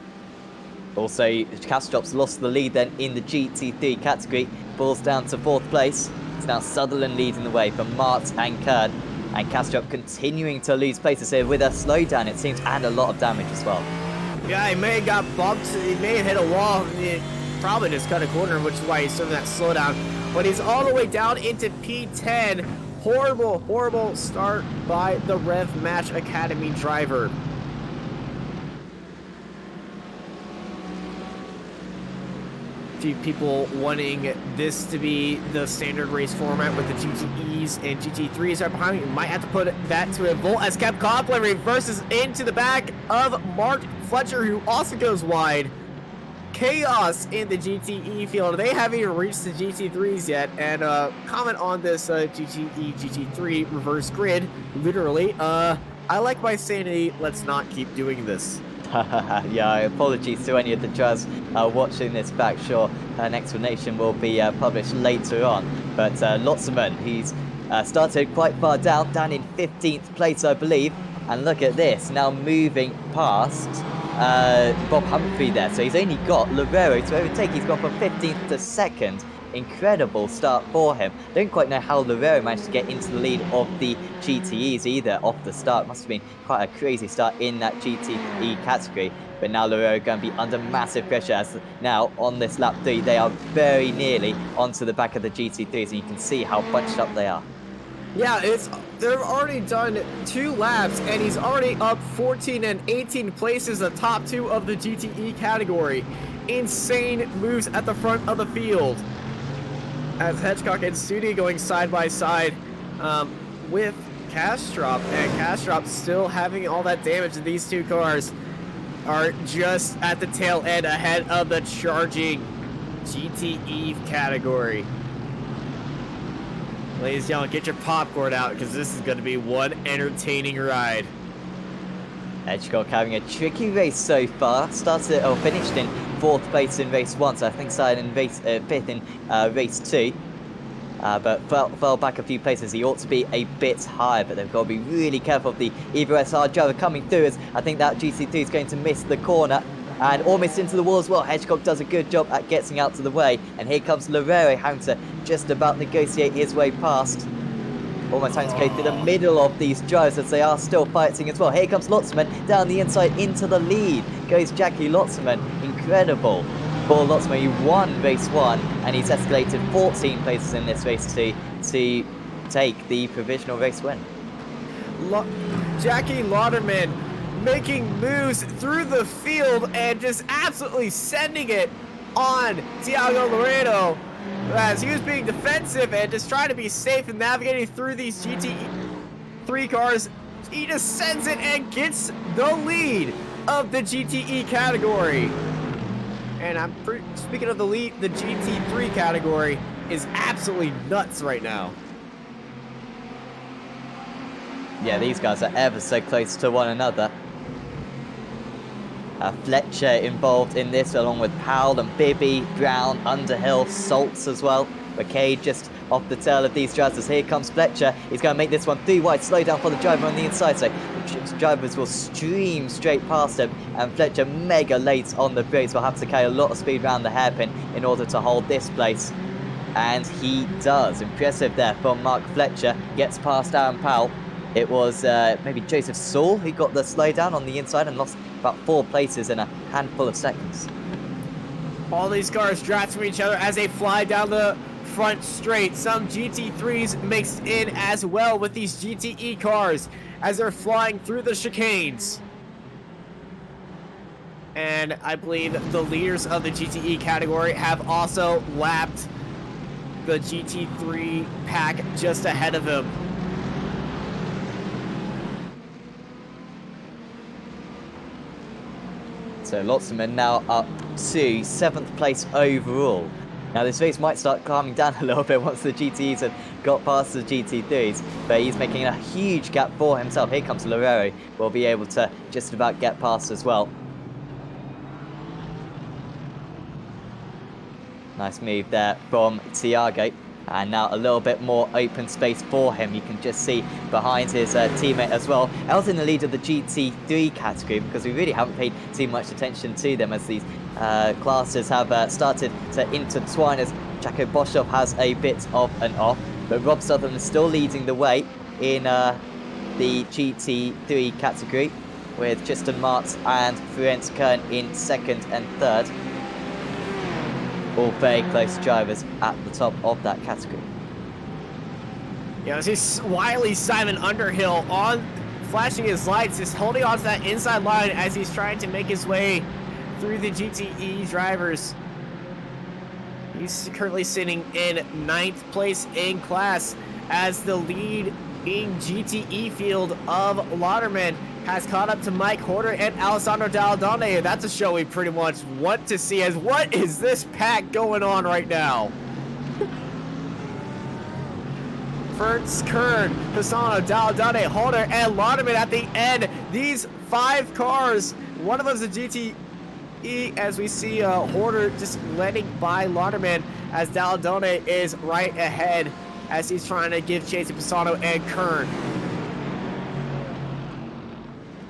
Also, Kastrop's lost the lead then in the GT3 category. Falls down to 4th place. It's now Sutherland leading the way from Mart and Kern. And Kastrop continuing to lose places here with a slowdown, it seems, and a lot of damage as well. Yeah, he may have got bumped. He may have hit a wall. He probably just cut a corner, which is why he's serving that slowdown. But he's all the way down into P10. Horrible, horrible start by the Rev Match Academy driver. Few people wanting this to be the standard race format with the GTEs and GT3s right behind me. You might have to put that to a volt as Kev Copeland reverses into the back of Mark Fletcher, who also goes wide. Chaos in the GTE field. They haven't even reached the GT3s yet. And comment on this GTE GT3 reverse grid. Literally, I like my sanity. Let's not keep doing this. Yeah, apologies to any of the drivers watching this back. Sure, an explanation will be published later on. But Lotzman, he's started quite far down in 15th place, I believe. And look at this, now moving past Bob Humphrey there. So he's only got Loureiro to overtake. He's gone from 15th to 2nd incredible start for him. Don't quite know how Loureiro managed to get into the lead of the GTEs either off the start. Must have been quite a crazy start in that GTE category. But now Loureiro going to be under massive pressure as now on this lap 3 they are very nearly onto the back of the GT3s, and you can see how bunched up they are. Yeah, they've already done 2 laps, and he's already up 14 and 18 places, the top 2 of the GTE category. Insane moves at the front of the field. As Hedgecock and Studi going side by side with Kastrop, and Kastrop still having all that damage. These 2 cars are just at the tail end ahead of the charging GTE category. Ladies and gentlemen, get your popcorn out because this is going to be one entertaining ride. Hedgecock having a tricky race so far. Started or finished in 4th place in race 1, so I think started in race 5th in race 2. But fell back a few places. He ought to be a bit higher, but they've got to be really careful of the Evo SR driver coming through, as I think that GC3 is going to miss the corner and almost into the wall as well. Hedgecock does a good job at getting out to the way, and here comes Loureiro having to just about negotiate his way past. Almost having to go through the middle of these drivers as they are still fighting as well. Here comes Lotzman down the inside into the lead. Goes Jackie Lotzman. Incredible for Lotzman. He won race 1 and he's escalated 14 places in this race 2 to take the provisional race win. Jackie Lauderman making moves through the field and just absolutely sending it on Thiago Loureiro as he was being defensive and just trying to be safe and navigating through these GT3 cars. He just sends it and gets the lead of the GTE category. And speaking of the lead, the GT3 category is absolutely nuts right now. Yeah, these guys are ever so close to one another. Fletcher involved in this, along with Powell and Bibby, Brown, Underhill, Saltz as well. McKay just off the tail of these drivers. Here comes Fletcher. He's going to make this one 3 wide. Slow down for the driver on the inside, so the drivers will stream straight past him. And Fletcher mega late on the brakes. Will have to carry a lot of speed around the hairpin in order to hold this place. And he does. Impressive there from Mark Fletcher. Gets past Aaron Powell. It was maybe Joseph Saul who got the slowdown on the inside and lost about 4 places in a handful of seconds. All these cars draft from each other as they fly down the front straight. Some GT3s mixed in as well with these GTE cars as they're flying through the chicanes. And I believe the leaders of the GTE category have also lapped the GT3 pack just ahead of him. So Lotzman now up to 7th place overall. Now this race might start calming down a little bit once the GTEs have got past the GT3s, but he's making a huge gap for himself. Here comes Loureiro, will be able to just about get past as well. Nice move there from Thiago. And now a little bit more open space for him. You can just see behind his teammate as well. Out in the lead of the GT3 category, because we really haven't paid too much attention to them as these classes have started to intertwine, as Jacko Boshoff has a bit of an off. But Rob Sutherland is still leading the way in the GT3 category, with Justin Martz and Ferenc Kern in 2nd and 3rd. All very close drivers at the top of that category. Yeah, this wily Simon Underhill on flashing his lights, just holding on to that inside line as he's trying to make his way through the GTE drivers. He's currently sitting in 9th place in class as the leading GTE field of Lauderman has caught up to Mike Horter and Alessandro Dall'Adone. That's a show we pretty much want to see, as what is this pack going on right now? Ferenc Kern, Pisano, Dall'Adone, Horter, and Lauderman at the end. These 5 cars, one of them's a GTE, as we see Horter just letting by Lauderman as Dall'Adone is right ahead as he's trying to give chase to Pisano and Kern.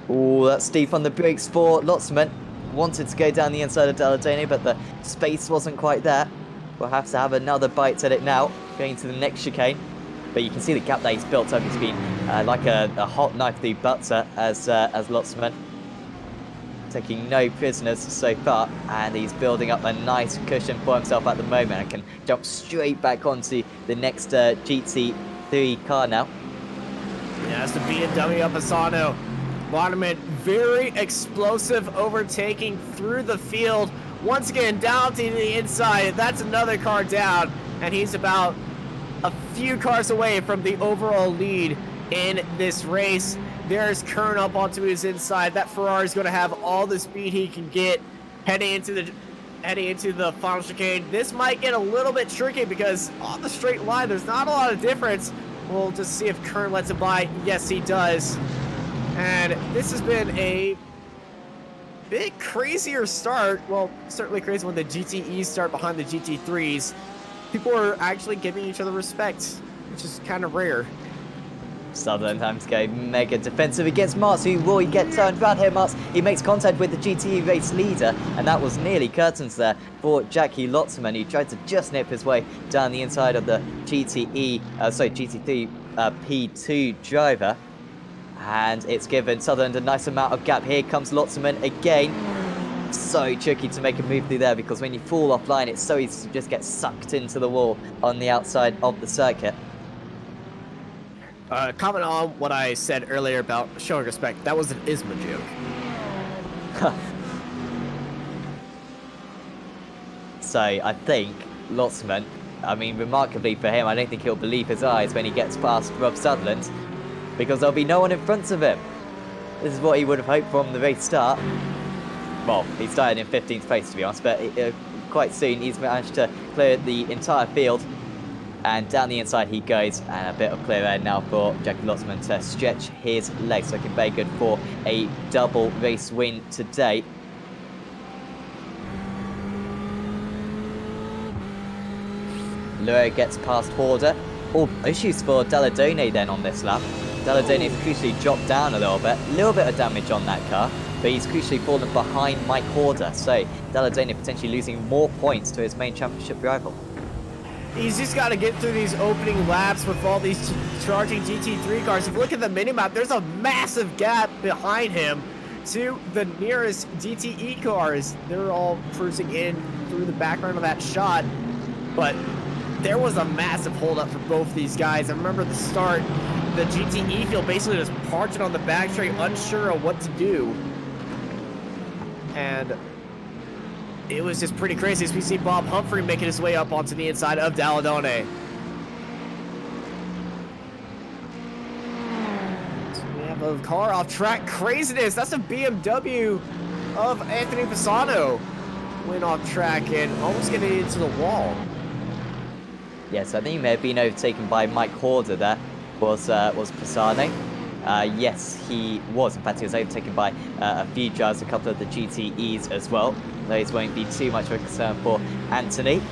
Oh, that's deep on the brakes for Lotzman. Wanted to go down the inside of Dall'Adone, but the space wasn't quite there. will have to have another bite at it now, going to the next chicane. But you can see the gap that he's built up. It's been like a hot knife through butter as Lotsman. Taking no prisoners so far, and he's building up a nice cushion for himself at the moment and can jump straight back onto the next GT3 car now. Yeah, that's the BMW of Pisano. Waterman, very explosive overtaking through the field. Once again, down to the inside. That's another car down, and he's about a few cars away from the overall lead in this race. There's Kern up onto his inside. That Ferrari's going to have all the speed he can get heading into the final chicane. This might get a little bit tricky because on the straight line, there's not a lot of difference. We'll just see if Kern lets it by. Yes, he does. And this has been a bit crazier start. Well, certainly crazy when the GTEs start behind the GT3s. People are actually giving each other respect, which is kind of rare. Sutherland having to go mega defensive against Mars, who will get turned around here. Mars, he makes contact with the GTE race leader, and that was nearly curtains there for Jackie Lotzman. He tried to just nip his way down the inside of the GTE, GT3 P2 driver, and it's given Sutherland a nice amount of gap. Here comes Lotzman again. So tricky to make a move through there because when you fall offline, it's so easy to just get sucked into the wall on the outside of the circuit. Comment on what I said earlier about showing respect. That was an ISMA joke. So I think Lotzman, I mean, remarkably for him, I don't think he'll believe his eyes when he gets past Rob Sutherland because there'll be no one in front of him. This is what he would have hoped from the race start. Well, he started in 15th place to be honest, but quite soon he's managed to clear the entire field. And down the inside he goes, and a bit of clear air now for Jackie Lotzman to stretch his legs, looking very good for a double race win today. Lure gets past Horder. Oh, issues for Dalladone then on this lap. Dalladone's crucially dropped down a little bit of damage on that car, but he's crucially fallen behind Mike Horder, so Dalladone potentially losing more points to his main championship rival. He's just got to get through these opening laps with all these charging GT3 cars. If you look at the minimap, there's a massive gap behind him to the nearest GTE cars. They're all cruising in through the background of that shot, but there was a massive holdup for both these guys. I remember the start, the GTE field basically just parked on the back straight, unsure of what to do. And it was just pretty crazy as we see Bob Humphrey making his way up onto the inside of Dalladone. So we have a car off track craziness. That's a BMW of Anthony Pisano. Went off track and almost getting into the wall. Yes, I think he may have been overtaken by Mike Horder there, was Pisano. Yes, he was. In fact, he was overtaken by a few drivers, a couple of the GTEs as well. Those won't be too much of a concern for Anthony.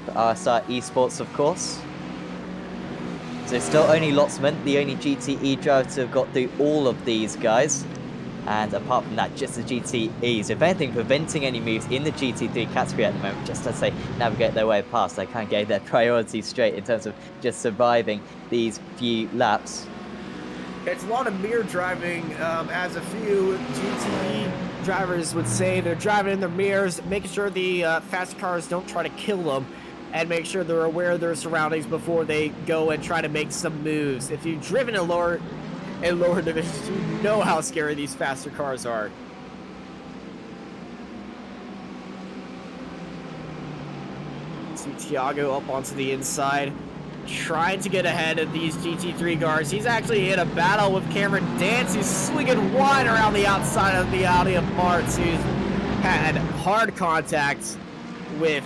For RSR Esports, of course. So still only Lotzman, the only GTE driver to have got through all of these guys. And apart from that, just the GTEs. If anything, preventing any moves in the GT3 category at the moment, just as they navigate their way past, they can't get their priorities straight in terms of just surviving these few laps. It's a lot of mirror driving, as a few GTE drivers would say. They're driving in their mirrors, making sure the fast cars don't try to kill them, and make sure they're aware of their surroundings before they go and try to make some moves. If you've driven in lower divisions, you know how scary these faster cars are. See Thiago up onto the inside, trying to get ahead of these GT3 cars. He's actually in a battle with Cameron Dance, who's swinging wide around the outside of the Audi of Martz, who's had hard contact with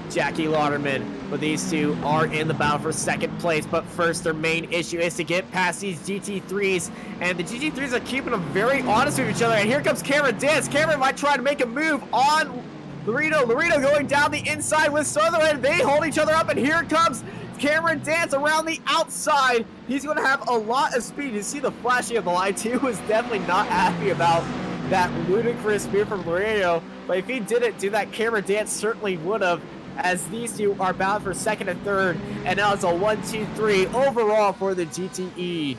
Jackie Lauderman. But these two are in the battle for second place. But first, their main issue is to get past these GT3s. And the GT3s are keeping them very honest with each other. And here comes Cameron Dance. Cameron might try to make a move on Laredo. Laredo going down the inside with Sutherland. They hold each other up, and here comes Cameron Dance around the outside. He's going to have a lot of speed. You see the flashing of the light. He was definitely not happy about that ludicrous move from Laredo. But if he didn't do that, Cameron Dance certainly would have. as these two are bound for second and third, and now it's a 1-2-3 overall for the GTE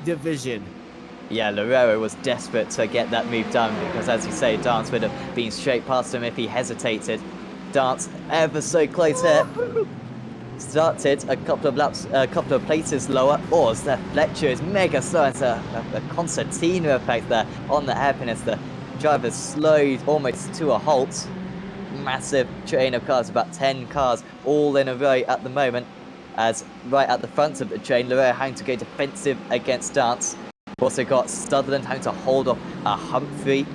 division. Yeah, Loureiro was desperate to get that move done because, as you say, Dance would have been straight past him if he hesitated. Dance ever so close here. Started a couple of laps, a couple of places lower. Oh, Steph Fletcher is mega slow. It's a concertina effect there on the hairpin as the driver slowed almost to a halt. Massive train of cars, about 10 cars all in a row at the moment, as right at the front of the train, Loureiro having to go defensive against Dance. Also got Sutherland having to hold off Humphrey,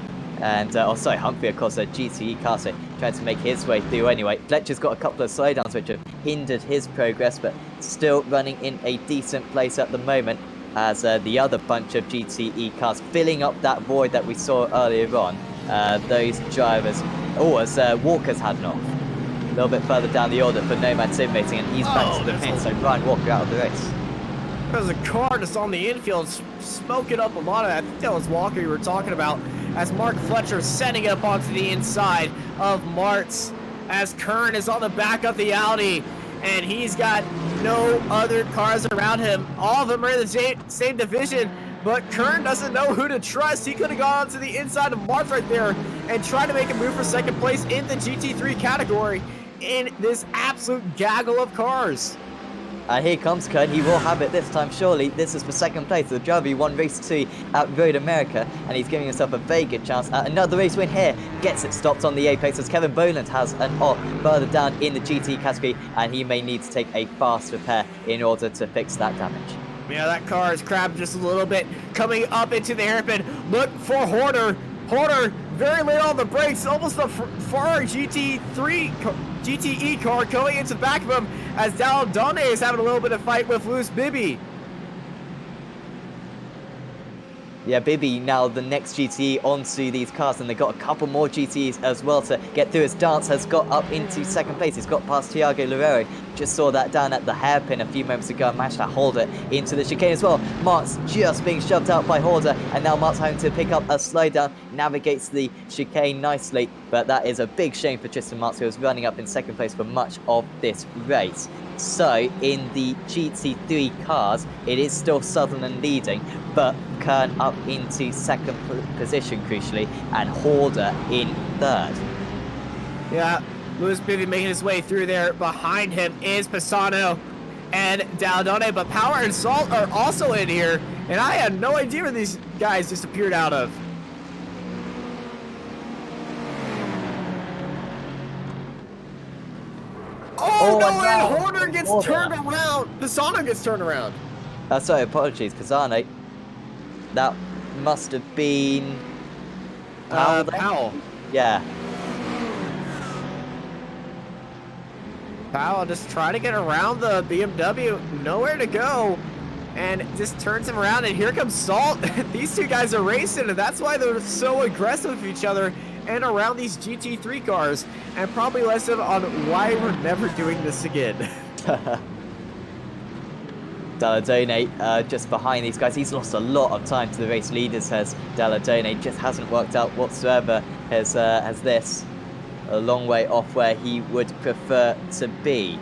and Humphrey, of course, a GTE car, so trying to make his way through anyway. Fletcher's got a couple of slowdowns which have hindered his progress, but still running in a decent place at the moment, as the other bunch of GTE cars filling up that void that we saw earlier on. Those drivers, as Walker's had off a little bit further down the order for Nomad Sim Racing, and he's back to the pit, so Ryan Walker out of the race. There's a car just on the infield smoking up a lot of that. I think that was Walker you were talking about, as Mark Fletcher setting it up onto the inside of Martz, as Kern is on the back of the Audi, and he's got no other cars around him. All of them are in the same division, but Kern doesn't know who to trust. He could have gone onto the inside of Martz right there and tried to make a move for second place in the GT3 category in this absolute gaggle of cars. Here comes Kern. He will have it this time, surely. This is for second place. The driver who won race 2 at Road America, and he's giving himself a very good chance at another race win here. Gets it stopped on the Apex as Kevin Boland has an op further down in the GT category, and he may need to take a fast repair in order to fix that damage. Yeah, that car is crabbed just a little bit coming up into the hairpin. Look for Horner. Horner very late on the brakes, almost the far GTE car going into the back of him, as Dall'Anone is having a little bit of fight with Lewis Bibby. Yeah, Bibby now the next GTE onto these cars, and they've got a couple more GTEs as well to get through, as Dance has got up into second place. He's got past Thiago Loureiro. Just saw that down at the hairpin a few moments ago and managed to hold it into the chicane as well. Martz just being shoved out by Horder, and now Martz having to pick up a slowdown, navigates the chicane nicely, but that is a big shame for Tristan Martz, who was running up in second place for much of this race. So in the GT3 cars, it is still Sutherland leading, but Kern up into second position crucially, and Horder in third. Yeah, Lewis Bibby making his way through there. Behind him is Pisano and Dall'Anone, but Power and Salt are also in here, and I had no idea where these guys disappeared out of. Oh no, and Horner gets turned around. Pisano gets turned around. Sorry, apologies, Pisano. That must have been Powell. Powell. Yeah. Powell just trying to get around the BMW, nowhere to go, and just turns him around, and here comes Salt. These two guys are racing, and that's why they're so aggressive with each other and around these GT3 cars, and probably lesson on why we're never doing this again. Dall'Anone just behind these guys. He's lost a lot of time to the race leaders, says Dall'Anone. Just hasn't worked out whatsoever as this. A long way off where he would prefer to be.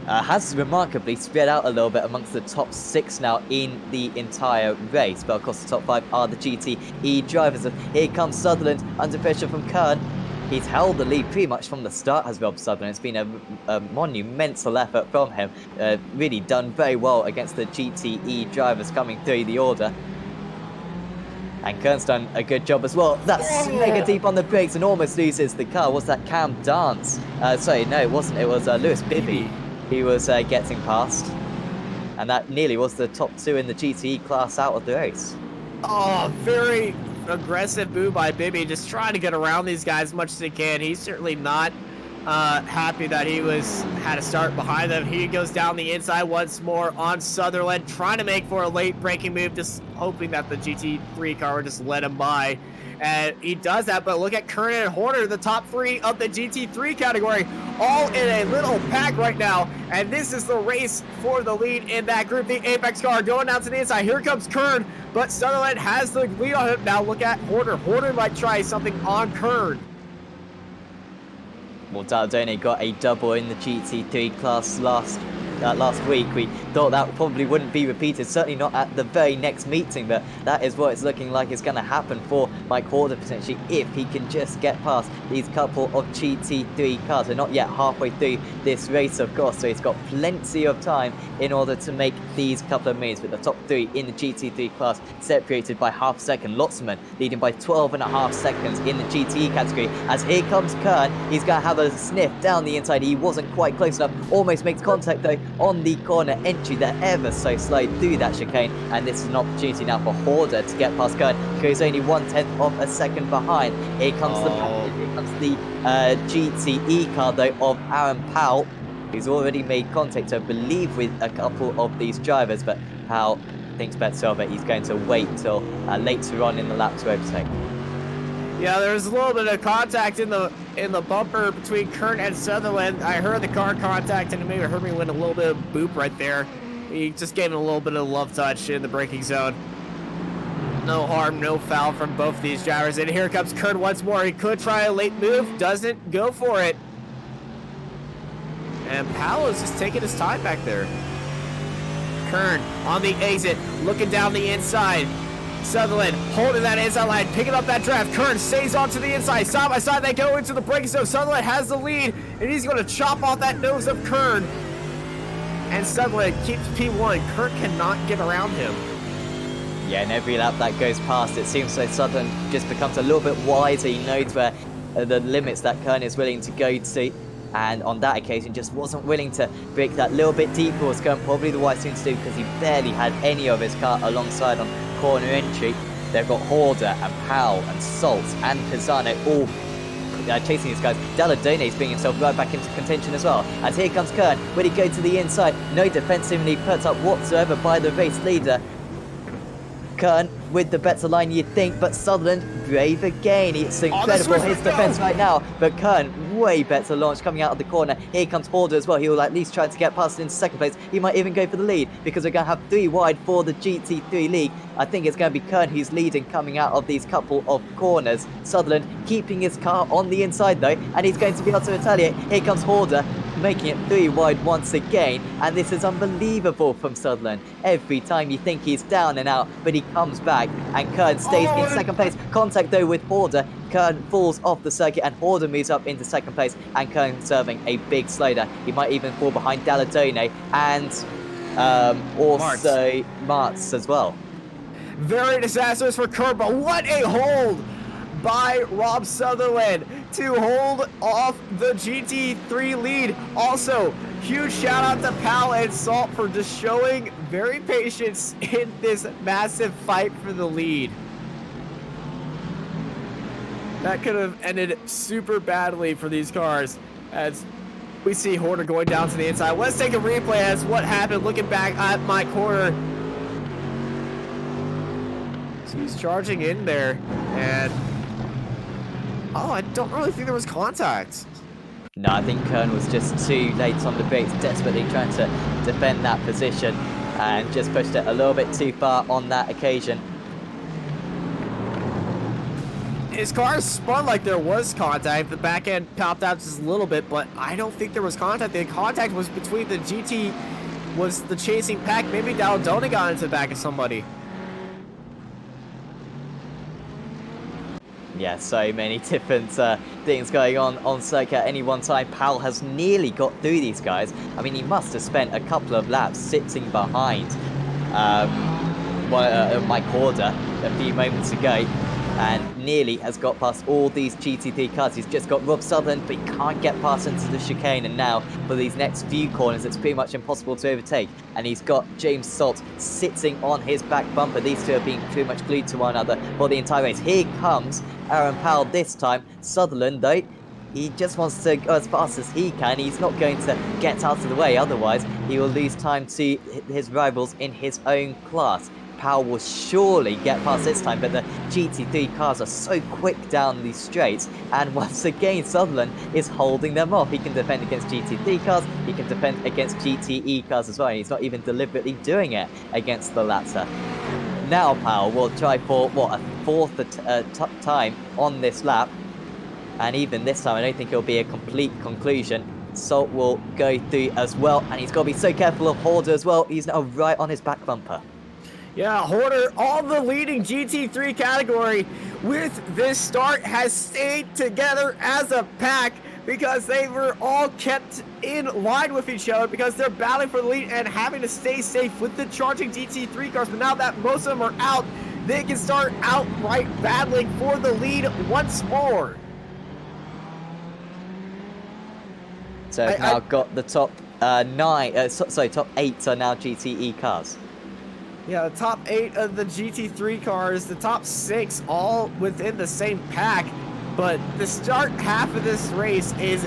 Has remarkably spread out a little bit amongst the top 6 now in the entire race, but of course the top 5 are the GTE drivers. Here comes Sutherland under pressure from Kern. He's held the lead pretty much from the start, has Rob Sutherland. It's been a monumental effort from him. Really done very well against the GTE drivers coming through the order. And Kern's done a good job as well. That's mega deep on the brakes and almost loses the car. Was that Cam Dance? Sorry, no, it wasn't. It was Lewis Bibby. He was getting past. And that nearly was the top 2 in the GTE class out of the race. Oh, very aggressive move by Bibby, just trying to get around these guys as much as he can. He's certainly not happy that he had to start behind them. He goes down the inside once more on Sutherland, trying to make for a late braking move, just hoping that the GT3 car would just let him by. And he does that, but look at Kern and Horner, the top 3 of the GT3 category, all in a little pack right now. And this is the race for the lead in that group. The Apex car going down to the inside. Here comes Kern, but Sutherland has the lead on him. Now look at Horner. Horner might try something on Kern. Well, Daldone got a double in the GT3 class last week. We thought that probably wouldn't be repeated, certainly not at the very next meeting, but that is what it's looking like is going to happen for Mike Horder potentially if he can just get past these couple of GT3 cars. We're not yet halfway through this race, of course, so he's got plenty of time in order to make these couple of moves. With the top 3 in the GT3 class separated by half a second. Lotzman leading by 12.5 seconds in the GTE category. As here comes Kern, he's going to have a sniff down the inside. He wasn't quite close enough, almost makes contact though on the corner entry. They're ever so slow through that chicane, and this is an opportunity now for Horder to get past Kern, who's only 1/10 of a second behind. Here comes the GTE car though of Aaron Powell, who's already made contact, I believe, with a couple of these drivers, but Powell thinks better of it. He's going to wait till later on in the lap to overtake. Yeah, there's a little bit of contact in the bumper between Kern and Sutherland. I heard the car contact, and it maybe heard me win a little bit of boop right there. He just gave him a little bit of love touch in the braking zone. No harm, no foul from both these drivers. And here comes Kern once more. He could try a late move, doesn't go for it. And Powell is just taking his time back there. Kern on the exit, looking down the inside. Sutherland holding that inside line, picking up that draft. Kern stays onto the inside. Side by side, they go into the braking zone. Sutherland has the lead, and he's going to chop off that nose of Kern. And Sutherland keeps P1. Kern cannot get around him. Yeah, and every lap that goes past, it seems like Sutherland just becomes a little bit wiser. He knows where the limits that Kern is willing to go to. And on that occasion, just wasn't willing to break that little bit deeper. Was Kern probably the wise thing to do because he barely had any of his car alongside on corner entry. They've got Horder and Powell and Salt and Pisano all chasing these guys. Daldone is bringing himself right back into contention as well. As here comes Kern. Will he go to the inside? No defensively put up whatsoever by the race leader. Kern with the better line, you'd think, but Sutherland brave again. It's incredible his defense right now, but Kern way better launch coming out of the corner. Here comes Horder as well. He will at least try to get past into second place. He might even go for the lead because we're going to have 3 wide for the GT3 league. I think it's going to be Kern who's leading coming out of these couple of corners. Sutherland keeping his car on the inside though, and he's going to be able to retaliate. Here comes Horder, making it 3 wide once again, and this is unbelievable from Sutherland. Every time you think he's down and out, but he comes back, and Kern stays in second place. Contact though with Horder. Kern falls off the circuit, and Horder moves up into second place, and Kern serving a big slowdown. He might even fall behind Daldone and also Martz as well. Very disastrous for Kern, but what a hold by Rob Sutherland to hold off the GT3 lead. Also, huge shout out to Powell and Salt for just showing very patience in this massive fight for the lead. That could have ended super badly for these cars as we see Horder going down to the inside. Let's take a replay as what happened looking back at Mike Horder. So he's charging in there, and oh, I don't really think there was contact. No, I think Kern was just too late on the brakes, desperately trying to defend that position and just pushed it a little bit too far on that occasion. His car spun like there was contact. The back end popped out just a little bit, but I don't think there was contact. The contact was between the GT, was the chasing pack. Maybe Daldone got into the back of somebody. Yeah, so many different things going on circuit at any one time. Powell has nearly got through these guys. I mean, he must have spent a couple of laps sitting behind Mike Horder a few moments ago, and nearly has got past all these GT3 cars. He's just got Rob Sutherland, but he can't get past into the chicane, and now for these next few corners it's pretty much impossible to overtake, and he's got James Salt sitting on his back bumper. These two are being pretty much glued to one another for the entire race. Here comes Aaron Powell this time. Sutherland though, he just wants to go as fast as he can. He's not going to get out of the way, otherwise he will lose time to his rivals in his own class. Powell will surely get past this time, but the GT3 cars are so quick down these straights, and once again Sutherland is holding them off. He can defend against GT3 cars, he can defend against GTE cars as well, and he's not even deliberately doing it against the latter. Now Powell will try for, what, a 4th time on this lap. And even this time, I don't think it'll be a complete conclusion. Salt will go through as well, and he's got to be so careful of Horder as well. He's now right on his back bumper. Yeah, Horder, all the leading GT3 category with this start has stayed together as a pack because they were all kept in line with each other because they're battling for the lead and having to stay safe with the charging GT3 cars. But now that most of them are out, they can start outright battling for the lead once more. So we've now got the top top 8 are now GTE cars. Yeah, the top 8 of the GT3 cars, the top 6 all within the same pack. But the start half of this race is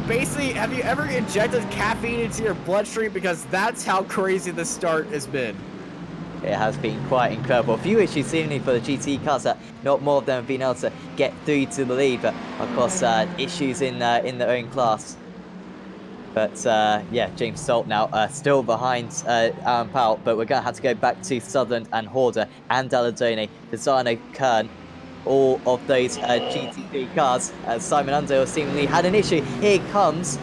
basically, have you ever injected caffeine into your bloodstream? Because that's how crazy the start has been. It has been quite incredible. A few issues seemingly for the GT cars that not more of them have been able to get through to the lead, but of course issues in their own class. But yeah, James Salt now still behind Aaron Powell, but we're going to have to go back to Sutherland and Horder and Dalladone, Pisano, Kern, all of those GT3 cars. Simon Underhill seemingly had an issue. Here comes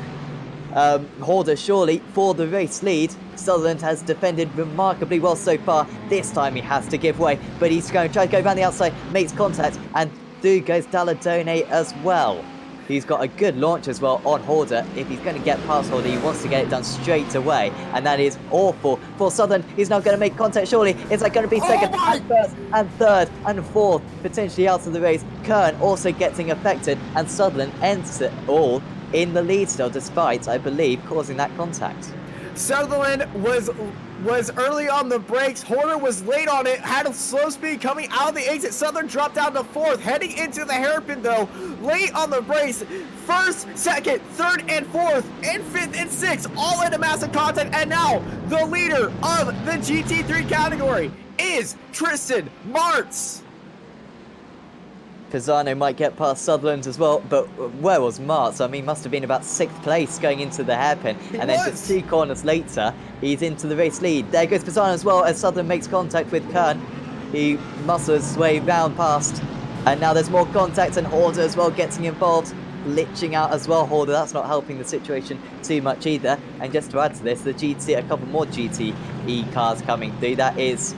Horder surely for the race lead. Sutherland has defended remarkably well so far. This time he has to give way, but he's going to try to go around the outside, makes contact, and through goes Dalladone as well. He's got a good launch as well on Horder. If he's going to get past Horder, he wants to get it done straight away. And that is awful for Sutherland. He's now going to make contact, surely. Is that going to be second and first and third and fourth, potentially out of the race? Kern also getting affected, and Sutherland ends it all in the lead still, despite, I believe, causing that contact. Sutherland was early on the brakes. Horder was late on it, had a slow speed coming out of the exit. Sutherland dropped down to 4th, heading into the hairpin though. Late on the brakes, 1st, 2nd, 3rd, and 4th, and 5th and 6th, all into massive contact. And now the leader of the GT3 category is Tristan Martz. Pisano might get past Sutherland as well, but where was Martz? I mean, must have been about 6th place going into the hairpin. And then just 2 corners later, he's into the race lead. There goes Pisano as well as Sutherland makes contact with Kern. He muscles his way round past. And now there's more contact, and Horder as well getting involved. Glitching out as well, Horder. That's not helping the situation too much either. And just to add to this, a couple more GTE cars coming through. That is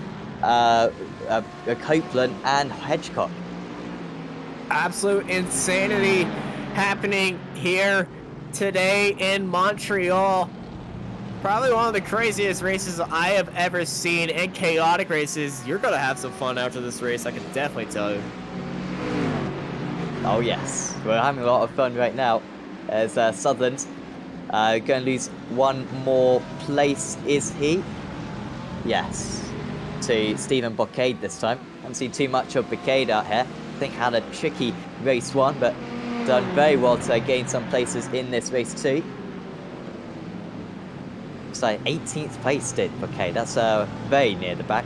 Copeland and Hedgecock. Absolute insanity happening here today in Montreal. Probably one of the craziest races I have ever seen, and chaotic races. You're going to have some fun after this race, I can definitely tell you. Oh yes, we're having a lot of fun right now as Sutherland going to lose one more place, is he? Yes, to Stephen Bocade this time. Haven't seen too much of Bocade out here. I think had a tricky race 1, but done very well to gain some places in this race 2. Looks like 18th place did Bocade. That's very near the back.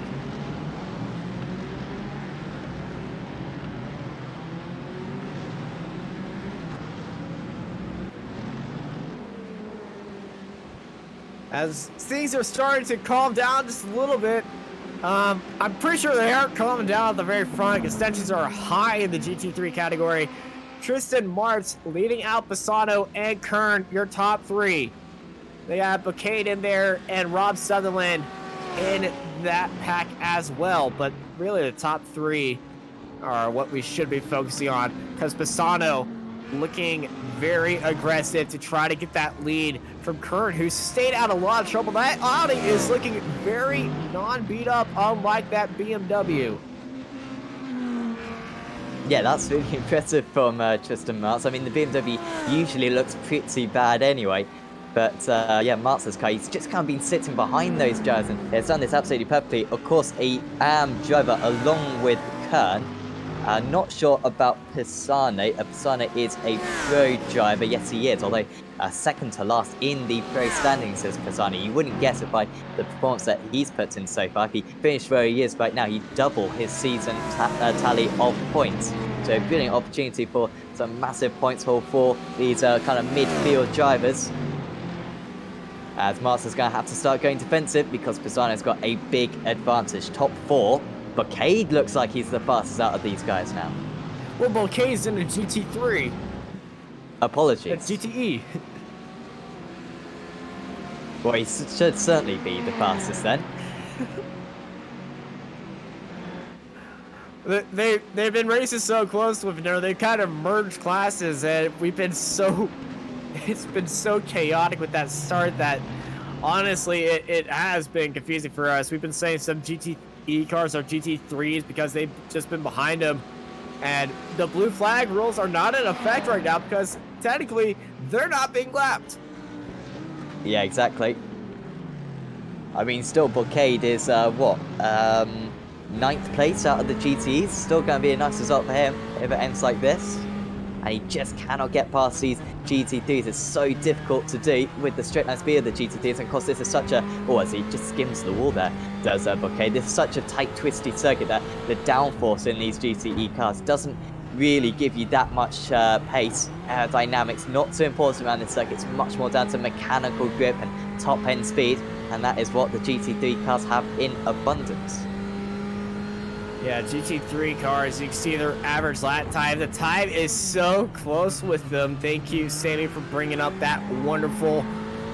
As things are starting to calm down just a little bit, I'm pretty sure they aren't calming down at the very front. Extensions are high in the GT3 category. Tristan Martz leading out Pisano and Kern, your top 3. They have Bocade in there and Rob Sutherland in that pack as well. But really the top 3 are what we should be focusing on, because Pisano looking very aggressive to try to get that lead from Kern, who stayed out a lot of trouble. That Audi is looking very non-beat up, unlike that BMW. Yeah, that's really impressive from Tristan Martz. I mean, the BMW usually looks pretty bad anyway. But yeah, Martz's car, he's just kind of been sitting behind those drivers and has done this absolutely perfectly. Of course, a AM driver along with Kern. Not sure about Pisano. Pisano is a pro driver. Yes, he is. Although second to last in the pro standings is Pisano. You wouldn't guess it by the performance that he's put in so far. If he finished where he is right now, he'd double his season tally of points. So a brilliant opportunity for some massive points haul for these kind of midfield drivers. As Martz is going to have to start going defensive because Pisano's got a big advantage. Top 4. Bocade looks like he's the fastest out of these guys now. Well, Bouquet's in a GT3. Apologies. That's GTE. Well, he should certainly be the fastest then. They've been racing so close with, they kind of merged classes, and we've been so, it's been so chaotic with that start that honestly it has been confusing for us. We've been saying some GTE cars are GT3s because they've just been behind them, and the blue flag rules are not in effect right now because technically they're not being lapped. Yeah, exactly. I mean, still Bouquet is what? 9th place out of the GTEs. Still going to be a nice result for him if it ends like this. And he just cannot get past these GT3s. It's so difficult to do with the straight line speed of the GT3s. And of course, this is such a... Oh, as he just skims the wall there, does Bouquet. This is such a tight, twisty circuit that the downforce in these GTE cars doesn't really give you that much pace. Dynamics not so important around this circuit. It's much more down to mechanical grip and top-end speed. And that is what the GT3 cars have in abundance. Yeah, GT3 cars, you can see their average lap time. The time is so close with them. Thank you, Sammy, for bringing up that wonderful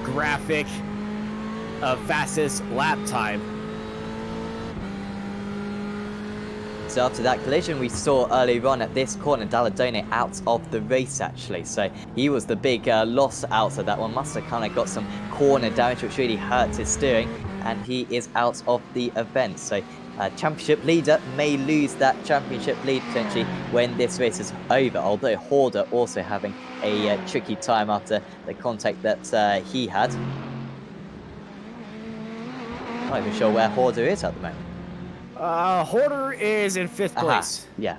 graphic of fastest lap time. So after that collision we saw earlier on at this corner, Dalladone out of the race actually. So he was the big loss out of that one. Must have kind of got some corner damage which really hurt his steering, and he is out of the event. So championship leader may lose that championship lead potentially when this race is over, although Horder also having a tricky time after the contact that he had. Not even sure where Horder is at the moment. Horder is in 5th place. Yeah.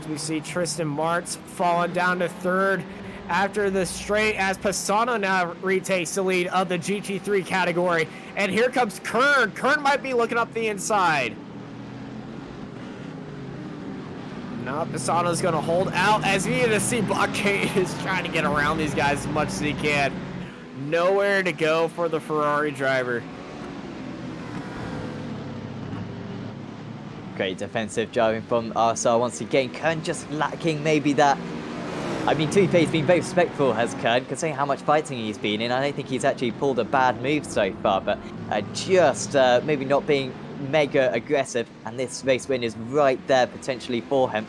We see Tristan Martz falling down to 3rd after the straight, as Pisano now retakes the lead of the GT3 category. And here comes Kern. Kern might be looking up the inside. No, Pisano's going to hold out as we need to see Bouquet is trying to get around these guys as much as he can. Nowhere to go for the Ferrari driver. Great defensive driving from RSR once again. Kern just lacking maybe that. I mean, Toupé's been very respectful, has Kern, considering how much fighting he's been in. I don't think he's actually pulled a bad move so far, but just maybe not being mega aggressive. And this race win is right there potentially for him.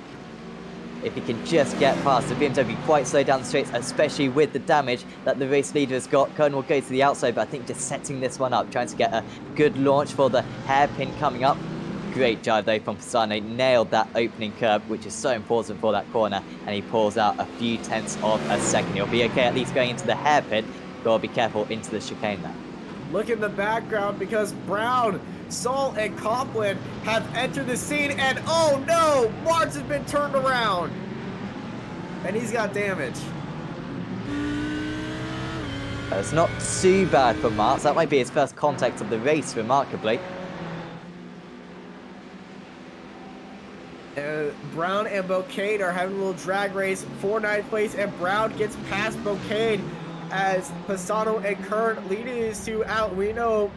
If he can just get past the BMW quite slow down the straights, especially with the damage that the race leader has got. Kern will go to the outside, but I think just setting this one up, trying to get a good launch for the hairpin coming up. Great drive though from Pisano, nailed that opening curb, which is so important for that corner, and he pulls out a few tenths of a second. He'll be okay at least going into the hairpin, but be careful into the chicane there. Look in the background because Brown, Saul, and Copeland have entered the scene, and oh no, Martz has been turned around, and he's got damage. It's not too bad for Martz. That might be his first contact of the race, remarkably. Brown and Bouquet are having a little drag race for 9th place, and Brown gets past Bouquet as Pisano and Kern leading these two out. We know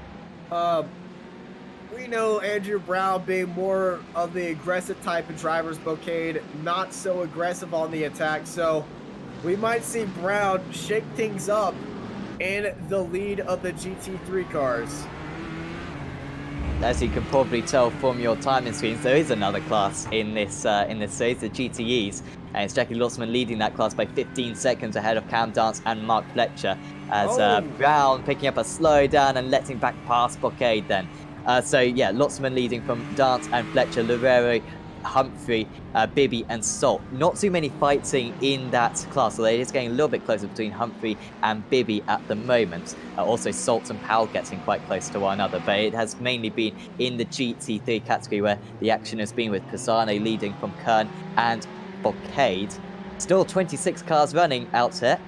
Andrew Brown being more of the aggressive type of drivers, Bouquet not so aggressive on the attack, so we might see Brown shake things up in the lead of the GT3 cars. As you can probably tell from your timing screens, there is another class in this series, the GTEs, and it's Jackie Lossman leading that class by 15 seconds ahead of Cam Dance and Mark Fletcher, as Brown picking up a slow down and letting back past Bouquet then. So yeah, Lotsman leading from Dance and Fletcher, Loureiro, Humphrey, Bibby and Salt. Not too many fighting in that class, although it is getting a little bit closer between Humphrey and Bibby at the moment. Also Salt and Powell getting quite close to one another, but it has mainly been in the GT3 category where the action has been with Pisano leading from Kern and Bouquet. Still 26 cars running out here.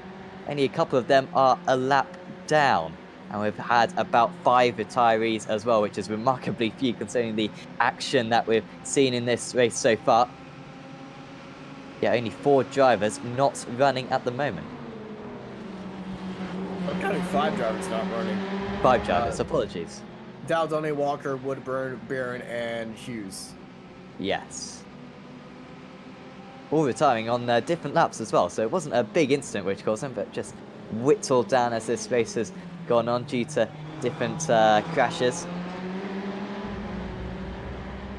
Only a couple of them are a lap down. And we've had about 5 retirees as well, which is remarkably few considering the action that we've seen in this race so far. Yeah, only 4 drivers not running at the moment. I'm counting 5 drivers not running. 5 drivers, apologies. Daldone, Walker, Woodburn, Barron, and Hughes. Yes. all retiring on different laps as well. So it wasn't a big incident which caused them, but just whittled down as this race has gone on due to different crashes.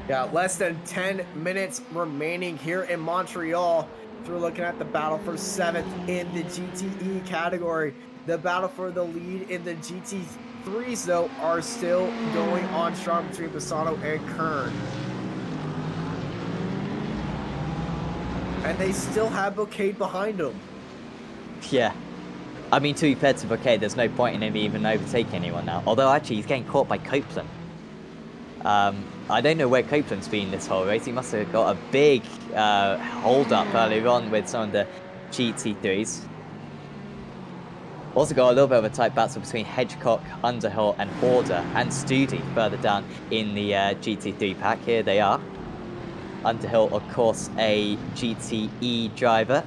Yeah, less than 10 minutes remaining here in Montreal. If we're looking at the battle for 7th in the GTE category, the battle for the lead in the GT3s, though, are still going on strong between Pisano and Kern. And they still have Bouquet behind them. Yeah. I mean, to be fair to Bouquet, there's no point in him even overtaking anyone now. Although, actually, he's getting caught by Copeland. I don't know where Copeland's been this whole race. He must have got a big hold-up earlier on with some of the GT3s. Also got a little bit of a tight battle between Hedgecock, Underhill and Order and Studi further down in the GT3 pack. Here they are. Underhill, of course, a GTE driver.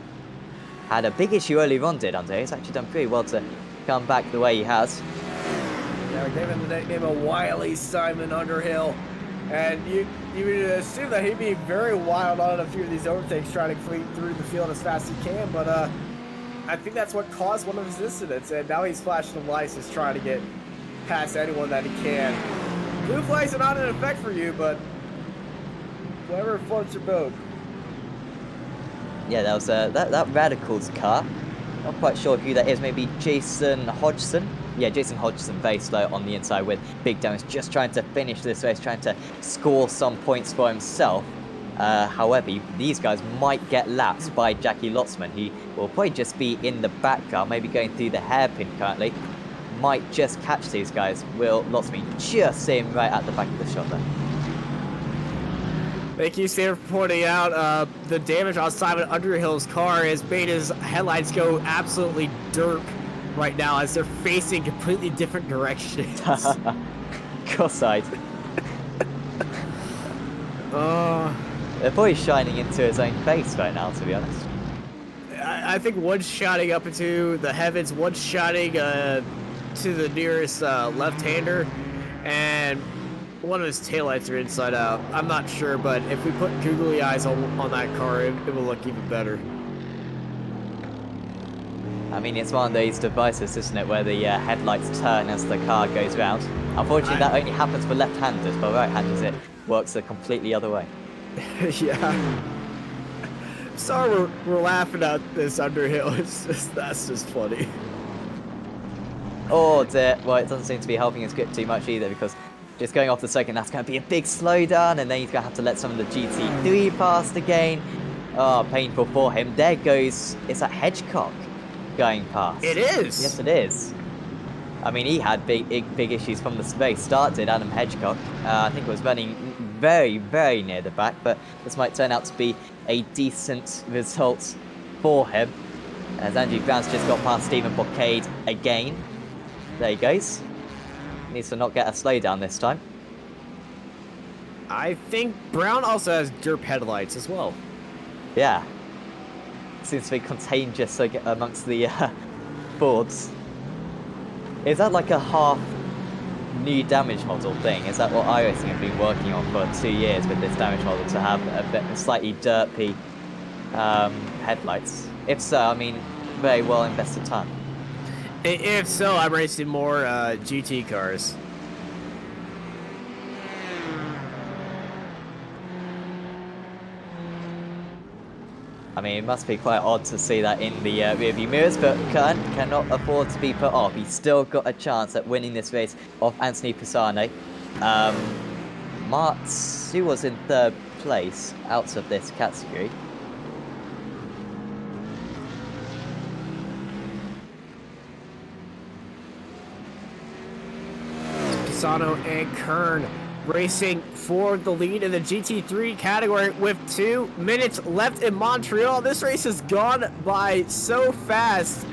Had a big issue earlier on, did Underhill. He's actually done pretty well to come back the way he has. Yeah, we gave him the nickname of Wily Simon Underhill. And you would assume that he'd be very wild on a few of these overtakes, trying to clean through the field as fast as he can. But I think that's what caused one of his incidents. And now he's flashing the lights, just trying to get past anyone that he can. Blue flags are not in effect for you, but whoever floats your boat. Yeah, that was that Radical's car. Not quite sure who that is. Maybe Jason Hodgson. Yeah, Jason Hodgson very slow on the inside with big damage, just trying to finish this race, trying to score some points for himself. However, these guys might get lapped by Jackie Lotzman. He will probably just be in the back car, maybe going through the hairpin currently. Might just catch these guys. Will Lotzman just see him right at the back of the shot there. Thank you, Sam, for pointing out the damage on Simon Underhill's car has made his headlights go absolutely derp right now as they're facing completely different directions. Cross-eyed. They're probably shining into his own face right now, to be honest. I think one's shining up into the heavens, one's shining to the nearest left-hander, and one of his taillights are inside out. I'm not sure, but if we put googly eyes on that car, it will look even better. I mean, it's one of those devices, isn't it, where the headlights turn as the car goes round. Unfortunately, that only happens for left-handers. For right-handers, it works the completely other way. Yeah. Sorry, we're laughing at this Underhill. That's just funny. Oh dear. Well, it doesn't seem to be helping his grip too much either, because just going off the second, that's going to be a big slowdown, and then he's going to have to let some of the GT3 past again. Oh, painful for him. There goes, it's that Hedgecock going past. It is. Yes, it is. I mean, he had big issues from the very start, did Adam Hedgecock. I think it was running very, very near the back, but this might turn out to be a decent result for him. As Andrew Brown's just got past Stephen Bouquet again. There he goes. Needs to not get a slowdown this time. I think Brown also has derp headlights as well. Yeah. Seems to be contagious amongst the boards. Is that like a half new damage model thing? Is that what iRacing have been working on for 2 years with this damage model, to have a bit slightly derpy headlights? If so, I mean, very well invested time. If so, I'm racing more GT cars. I mean, it must be quite odd to see that in the rearview mirrors, but Kern cannot afford to be put off. He's still got a chance at winning this race off Anthony Pisano. Martz, who was in 3rd place out of this category. Pisano and Kern racing for the lead in the GT3 category with 2 minutes left in Montreal. This race has gone by so fast.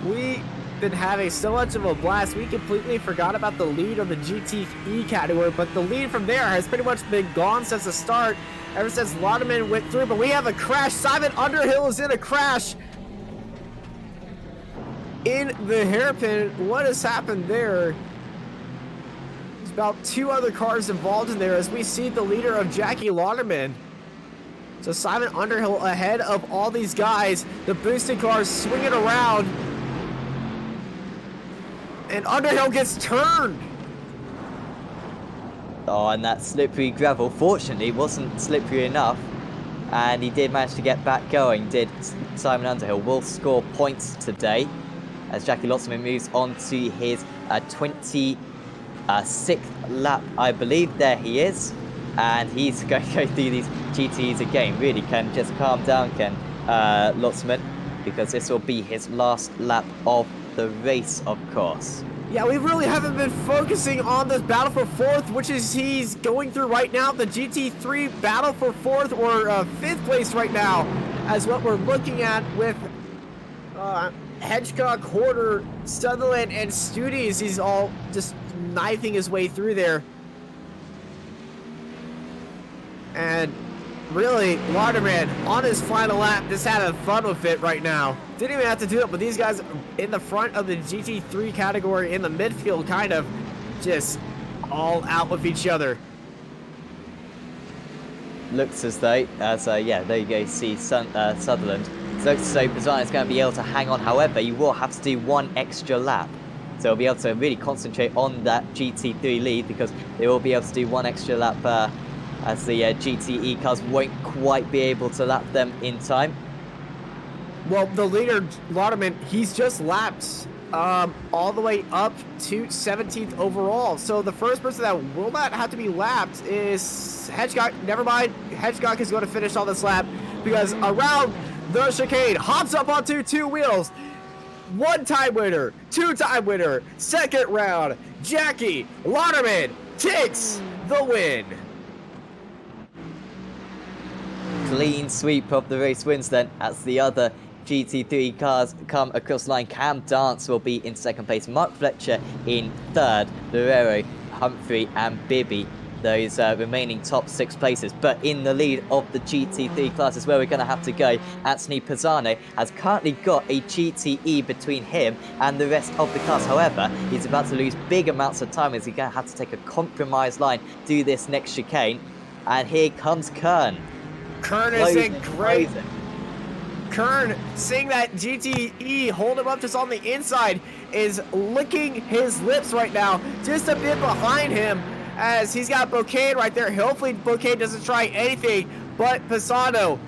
We've been having so much of a blast. We completely forgot about the lead on the GTE category, but the lead from there has pretty much been gone since the start, ever since Lauderman went through. But we have a crash. Simon Underhill is in a crash in the hairpin. What has happened there? About 2 other cars involved in there as we see the leader of Jackie Lauderman So Simon Underhill ahead of all these guys. The boosted cars swinging around. And Underhill gets turned. Oh, and that slippery gravel, fortunately, wasn't slippery enough. And he did manage to get back going, did Simon Underhill. Will score points today as Jackie Lotzman moves on to his 26th lap, I believe. There he is. And he's going to go through these GTs again. Really can just calm down, Ken Lotzman, because this will be his last lap of the race, of course. Yeah, we really haven't been focusing on this battle for 4th, which is he's going through right now. The GT3 battle for 4th or 5th place right now, as what we're looking at with Hedgecock, Horder, Sutherland, and Studies. He's all just knifing his way through there. And really, Waterman on his final lap just having fun with it right now. Didn't even have to do it, but these guys in the front of the GT3 category in the midfield kind of just all out with each other. Looks as though, yeah, there you go, see Sutherland. So Pisano is going to be able to hang on. However, you will have to do one extra lap. So he'll be able to really concentrate on that GT3 lead, because they will be able to do one extra lap as the GTE cars won't quite be able to lap them in time. Well, the leader, Lauderman, he's just lapped all the way up to 17th overall. So the first person that will not have to be lapped is Hedgecock. Never mind, Hedgecock is going to finish on this lap, because around the chicane, hops up onto 2 wheels. 1-time winner, 2-time winner, second round. Jackie Lauderman takes the win. Clean sweep of the race wins then, as the other GT3 cars come across the line. Cam Dance will be in 2nd place, Mark Fletcher in 3rd, Loureiro, Humphrey and Bibby, those remaining top 6 places. But in the lead of the GT3 class is where we're going to have to go. Anthony Pisano has currently got a GTE between him and the rest of the class. However, he's about to lose big amounts of time as he's going to have to take a compromised line through this next chicane. And here comes Kern. Kern is in great. Kern, seeing that GTE hold him up just on the inside, is licking his lips right now, just a bit behind him, as he's got Bouquet right there. Hopefully Bouquet doesn't try anything, but Pisano,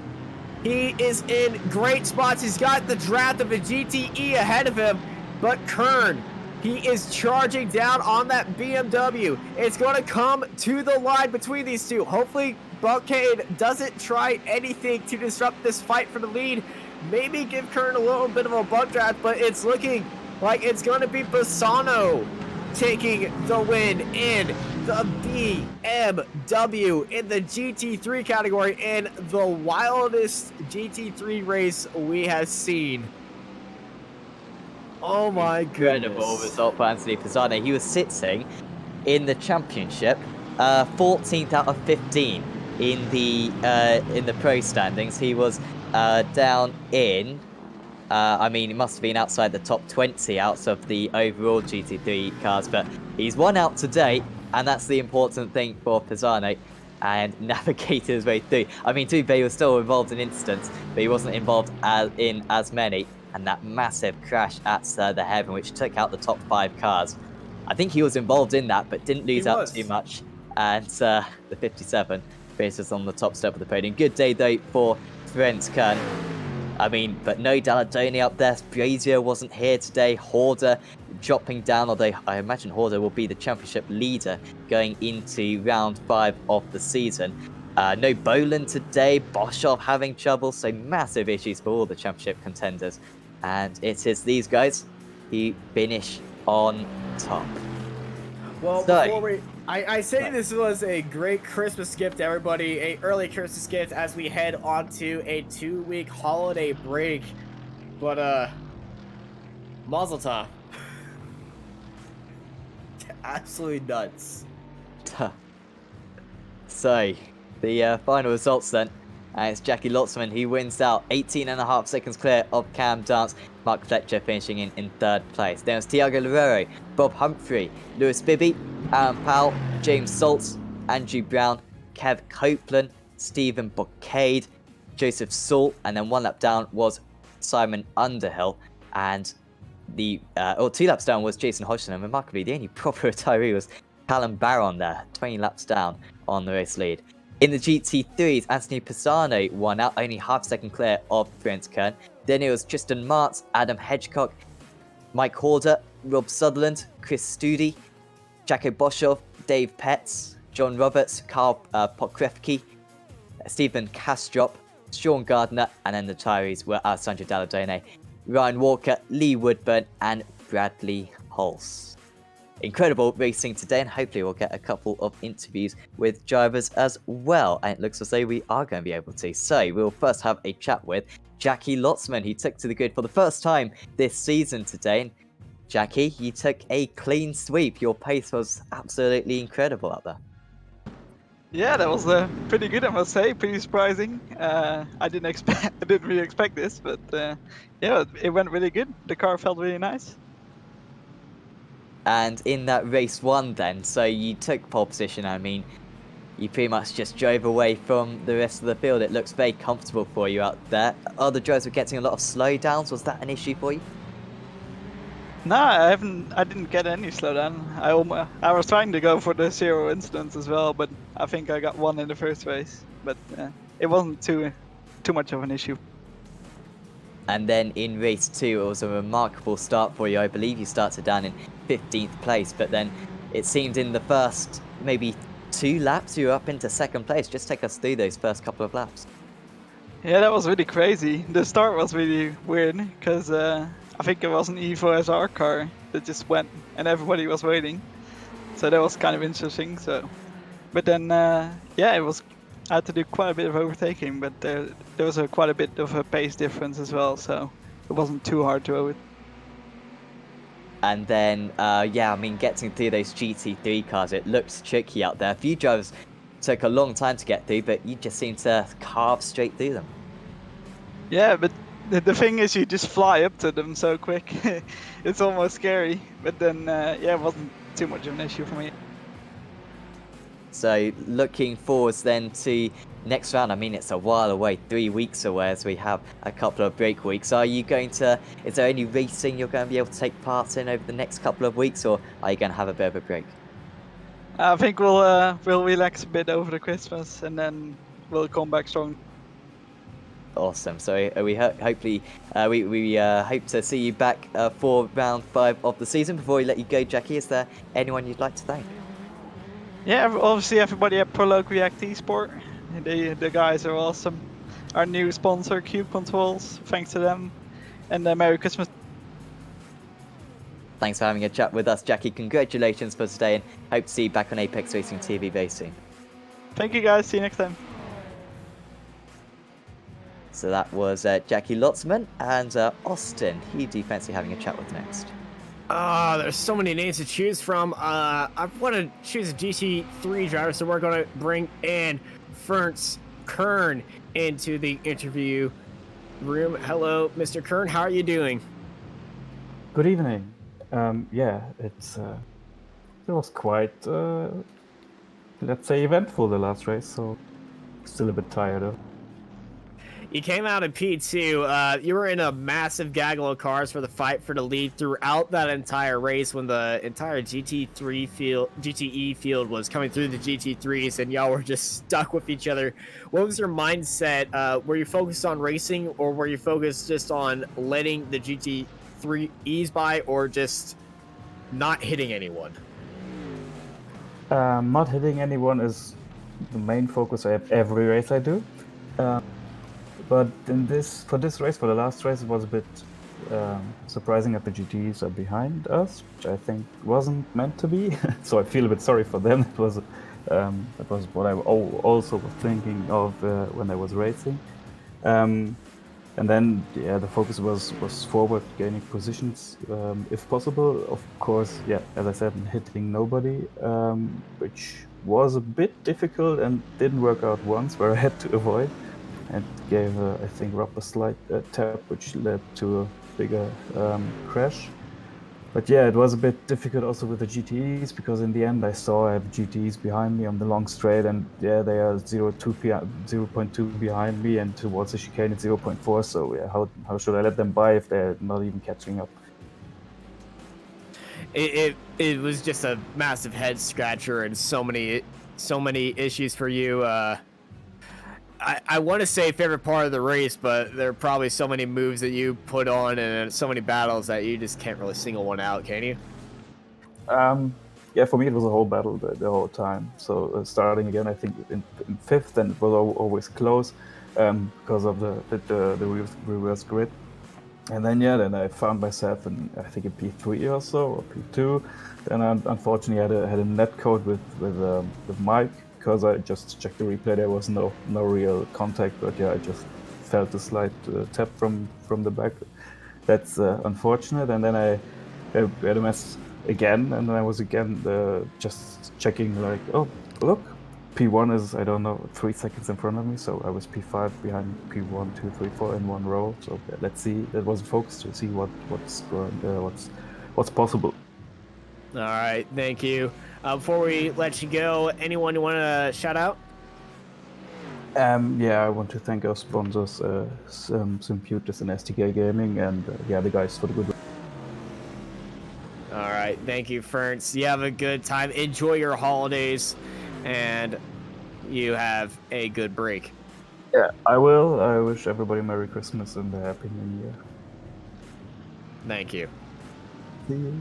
he is in great spots. He's got the draft of a GTE ahead of him, but Kern, he is charging down on that BMW. It's going to come to the line between these two. Hopefully Bouquet doesn't try anything to disrupt this fight for the lead. Maybe give Kern a little bit of a bump draft, but it's looking like it's going to be Pisano taking the win in the BMW in the GT3 category in the wildest GT3 race we have seen. Oh my goodness. Incredible result for Anthony Pisano. He was sitting in the championship 14th out of 15 in the pro standings. He was down in I mean, it must have been outside the top 20 out of the overall GT3 cars, but he's one out today, and that's the important thing for Pisano, and navigated his way through. I mean, to be was still involved in incidents, but he wasn't involved in as many, and that massive crash at the Heaven, which took out the top 5 cars. I think he was involved in that, but didn't lose out too much, and the 57 finishes on the top step of the podium. Good day, though, for Trent Kern. I mean, but no Dalladoni up there. Brazier wasn't here today. Horder dropping down, although I imagine Horder will be the championship leader going into round 5 of the season. No Boland today. Boshoff having trouble, so massive issues for all the championship contenders. And it is these guys who finish on top. Well, So, before I say this was a great Christmas gift to everybody, a early Christmas gift as we head on to a 2-week holiday break. But, Mazel tov. Absolutely nuts. So, the final results then. It's Jackie Lotzman who wins out, 18.5 seconds clear of Cam Dance. Mark Fletcher finishing in 3rd place. Then it's Tiago Loureiro, Bob Humphrey, Lewis Bibby, Aaron Powell, James Saltz, Andrew Brown, Kev Copeland, Stephen Bouquet, Joseph Salt, and then 1 lap down was Simon Underhill, and the 2 laps down was Jason Hodgson, and remarkably the only proper retiree was Callum Barron there, 20 laps down on the race lead. In the GT3s, Anthony Pisano won out, only half second clear of Brent Kern. Then it was Tristan Martz, Adam Hedgecock, Mike Horder, Rob Sutherland, Chris Studi, Jacko Boschoff, Dave Petts, John Roberts, Carl Pokrevki, Stephen Kastrop, Sean Gardner, and then the retirees were Alessandro Dalladone, Ryan Walker, Lee Woodburn, and Bradley Hulse. Incredible racing today, and hopefully we'll get a couple of interviews with drivers as well. And it looks as though we are going to be able to. So we'll first have a chat with Jackie Lotzman, who took to the grid for the first time this season today. And Jackie, you took a clean sweep. Your pace was absolutely incredible out there. Yeah, that was pretty good, I must say. Pretty surprising. I didn't really expect this, but yeah, it went really good. The car felt really nice. And in that race 1 then, so you took pole position. I mean, you pretty much just drove away from the rest of the field. It looks very comfortable for you out there. Other drivers were getting a lot of slowdowns. Was that an issue for you? No, I didn't get any slowdown. I was trying to go for the 0 incidents as well, but I think I got 1 in the first race. But it wasn't too much of an issue. And then in race 2, it was a remarkable start for you. I believe you started down in 15th place, but then it seemed in the first maybe 2 laps you were up into 2nd place. Just take us through those first couple of laps. Yeah, that was really crazy. The start was really weird because I think it was an Evo SR car that just went and everybody was waiting. So that was kind of interesting. But then yeah, I had to do quite a bit of overtaking, but there was quite a bit of a pace difference as well, so it wasn't too hard to over. And then, yeah, I mean, getting through those GT3 cars, it looks tricky out there. A few drivers took a long time to get through, but you just seem to carve straight through them. Yeah, but the thing is, you just fly up to them so quick. It's almost scary, but then, yeah, it wasn't too much of an issue for me. So looking forwards then to next round. I mean, it's a while away, 3 weeks away, as we have a couple of break weeks. Are you going to, is there any racing you're going to be able to take part in over the next couple of weeks, or are you going to have a bit of a break? I think we'll relax a bit over the Christmas and then we'll come back strong. Awesome. So we hopefully we hope to see you back for round 5 of the season. Before we let you go, Jackie, is there anyone you'd like to thank? Yeah, obviously everybody at Prologue React Esport. The guys are awesome. Our new sponsor, Cube Controls, thanks to them. And Merry Christmas. Thanks for having a chat with us, Jackie. Congratulations for today, and hope to see you back on Apex Racing TV very soon. Thank you guys, see you next time. So that was Jackie Lotzman, and Austin, who do you fancy having a chat with next? There's so many names to choose from. I want to choose a GT3 driver, so we're going to bring in Ferntz Kern into the interview room. Hello, Mr. Kern. How are you doing? Good evening. Yeah, it was quite, let's say, eventful the last race, so still a bit tired of. You came out in P2. You were in a massive gaggle of cars for the fight for the lead throughout that entire race when the entire GTE field was coming through the GT3s and y'all were just stuck with each other. What was your mindset? Were you focused on racing, or were you focused just on letting the GT3 ease by, or just not hitting anyone? Not hitting anyone is the main focus of every race I do. But for this race, for the last race, it was a bit surprising that the GTs are behind us, which I think wasn't meant to be. So I feel a bit sorry for them. That was what I also was thinking of when I was racing. And then, yeah, the focus was forward, gaining positions if possible. Of course, yeah, as I said, hitting nobody, which was a bit difficult and didn't work out once, where I had to avoid. And gave, I think, Rob a slight tap, which led to a bigger crash. But yeah, it was a bit difficult also with the GTEs because in the end I saw I have GTEs behind me on the long straight, and yeah, they are 0.2 behind me, and towards the chicane it's 0.4. So yeah, how should I let them by if they're not even catching up? It was just a massive head scratcher and so many issues for you. I want to say favorite part of the race, but there are probably so many moves that you put on and so many battles that you just can't really single one out, can you? Yeah, for me it was a whole battle the whole time. So starting again, I think in fifth, and it was always close because of the reverse grid. And then then I found myself in, I think, in P3 or so, or P2. Then I unfortunately had a net code with Mike, because I just checked the replay. There was no real contact, but yeah, I just felt a slight tap from the back. That's unfortunate. And then I had a mess again, and then I was again just checking, like, oh look, P1 is, I don't know, 3 seconds in front of me, so I was P5 behind P1, 2, 3, 4 in one row. So let's see. That was focused to see what's possible. All right, thank you. Before we let you go, anyone you want to shout out? Yeah, I want to thank our sponsors, Computers and STK Gaming, and the guys for the good. All right, thank you, Ferns. You have a good time. Enjoy your holidays, and you have a good break. Yeah, I will. I wish everybody Merry Christmas and a Happy New Year. Thank you. See you.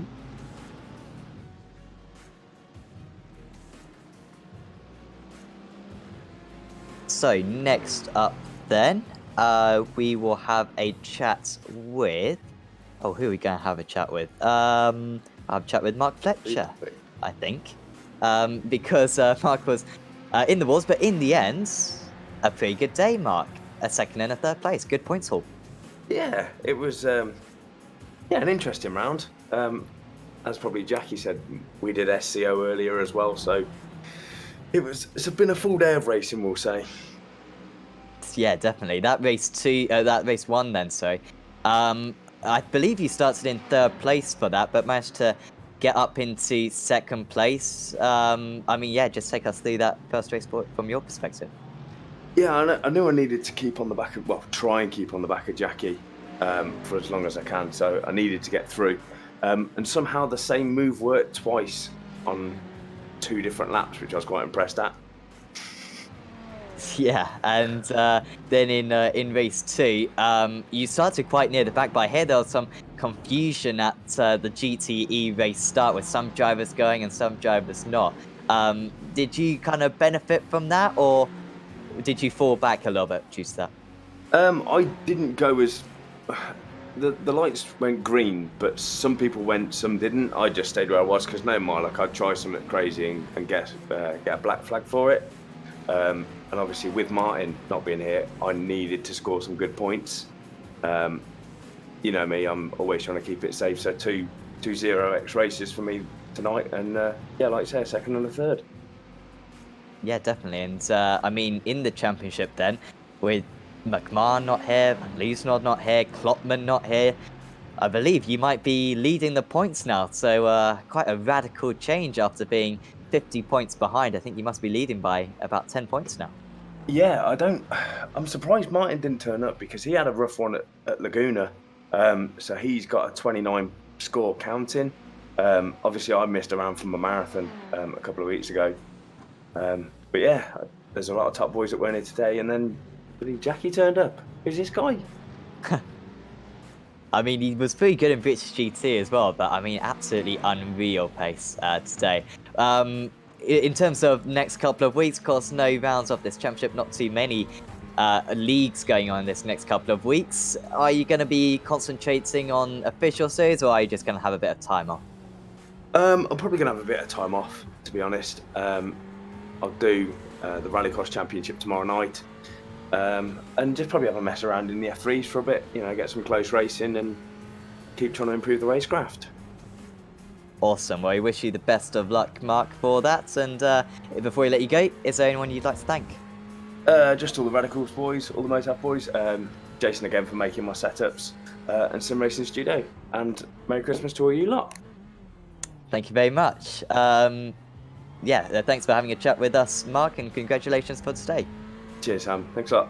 So next up then, we will have a chat with... Oh, who are we going to have a chat with? I'll have a chat with Mark Fletcher, I think. Because Mark was in the walls, but in the end, a pretty good day, Mark. A second and a third place. Good points haul. Yeah, it was an interesting round. As probably Jackie said, we did SCO earlier as well, so it's been a full day of racing, we'll say. Yeah, definitely. That race one then, sorry. I believe you started in third place for that, but managed to get up into second place. I mean, yeah, just take us through that first race from your perspective. Yeah, I knew I needed to keep on the back of, try and keep on the back of Jackie for as long as I can, so I needed to get through. And somehow the same move worked twice on 2 different laps, which I was quite impressed at. Yeah, and then in race 2, you started quite near the back, but I hear there was some confusion at the GTE race start with some drivers going and some drivers not. Did you kind of benefit from that, or did you fall back a little bit due to that? I didn't go as... The lights went green, but some people went, some didn't. I just stayed where I was because I'd try something crazy and get a black flag for it. And obviously with Martin not being here, I needed to score some good points. You know me, I'm always trying to keep it safe. So 2 0x races for me tonight, and like I say, a second and a third. Yeah, definitely. And I mean, in the championship then, with McMahon not here, Van Liesnod not here, Klopman not here, I believe you might be leading the points now. So quite a radical change after being 50 points behind. I think you must be leading by about 10 points now. Yeah, I'm surprised Martin didn't turn up because he had a rough one at Laguna. So he's got a 29 score counting. Obviously I missed around from a marathon a couple of weeks ago. But yeah, there's a lot of top boys that weren't here today, and then I believe Jackie turned up. Who's this guy? I mean, he was pretty good in British GT as well, but I mean, absolutely unreal pace today. In terms of next couple of weeks, of course, no rounds of this championship, not too many leagues going on this next couple of weeks. Are you going to be concentrating on official series, or are you just going to have a bit of time off? I'm probably going to have a bit of time off, to be honest. I'll do the Rallycross Championship tomorrow night. And just probably have a mess around in the F3s for a bit, get some close racing and keep trying to improve the racecraft. Awesome. Well, I wish you the best of luck, Mark, for that. And before we let you go, is there anyone you'd like to thank? Just all the Radicals boys, all the Motap boys. Jason again for making my setups. and Sim Racing Studio. And Merry Christmas to all you lot. Thank you very much. Yeah, thanks for having a chat with us, Mark, and congratulations for today. Cheers, Sam. Thanks a lot.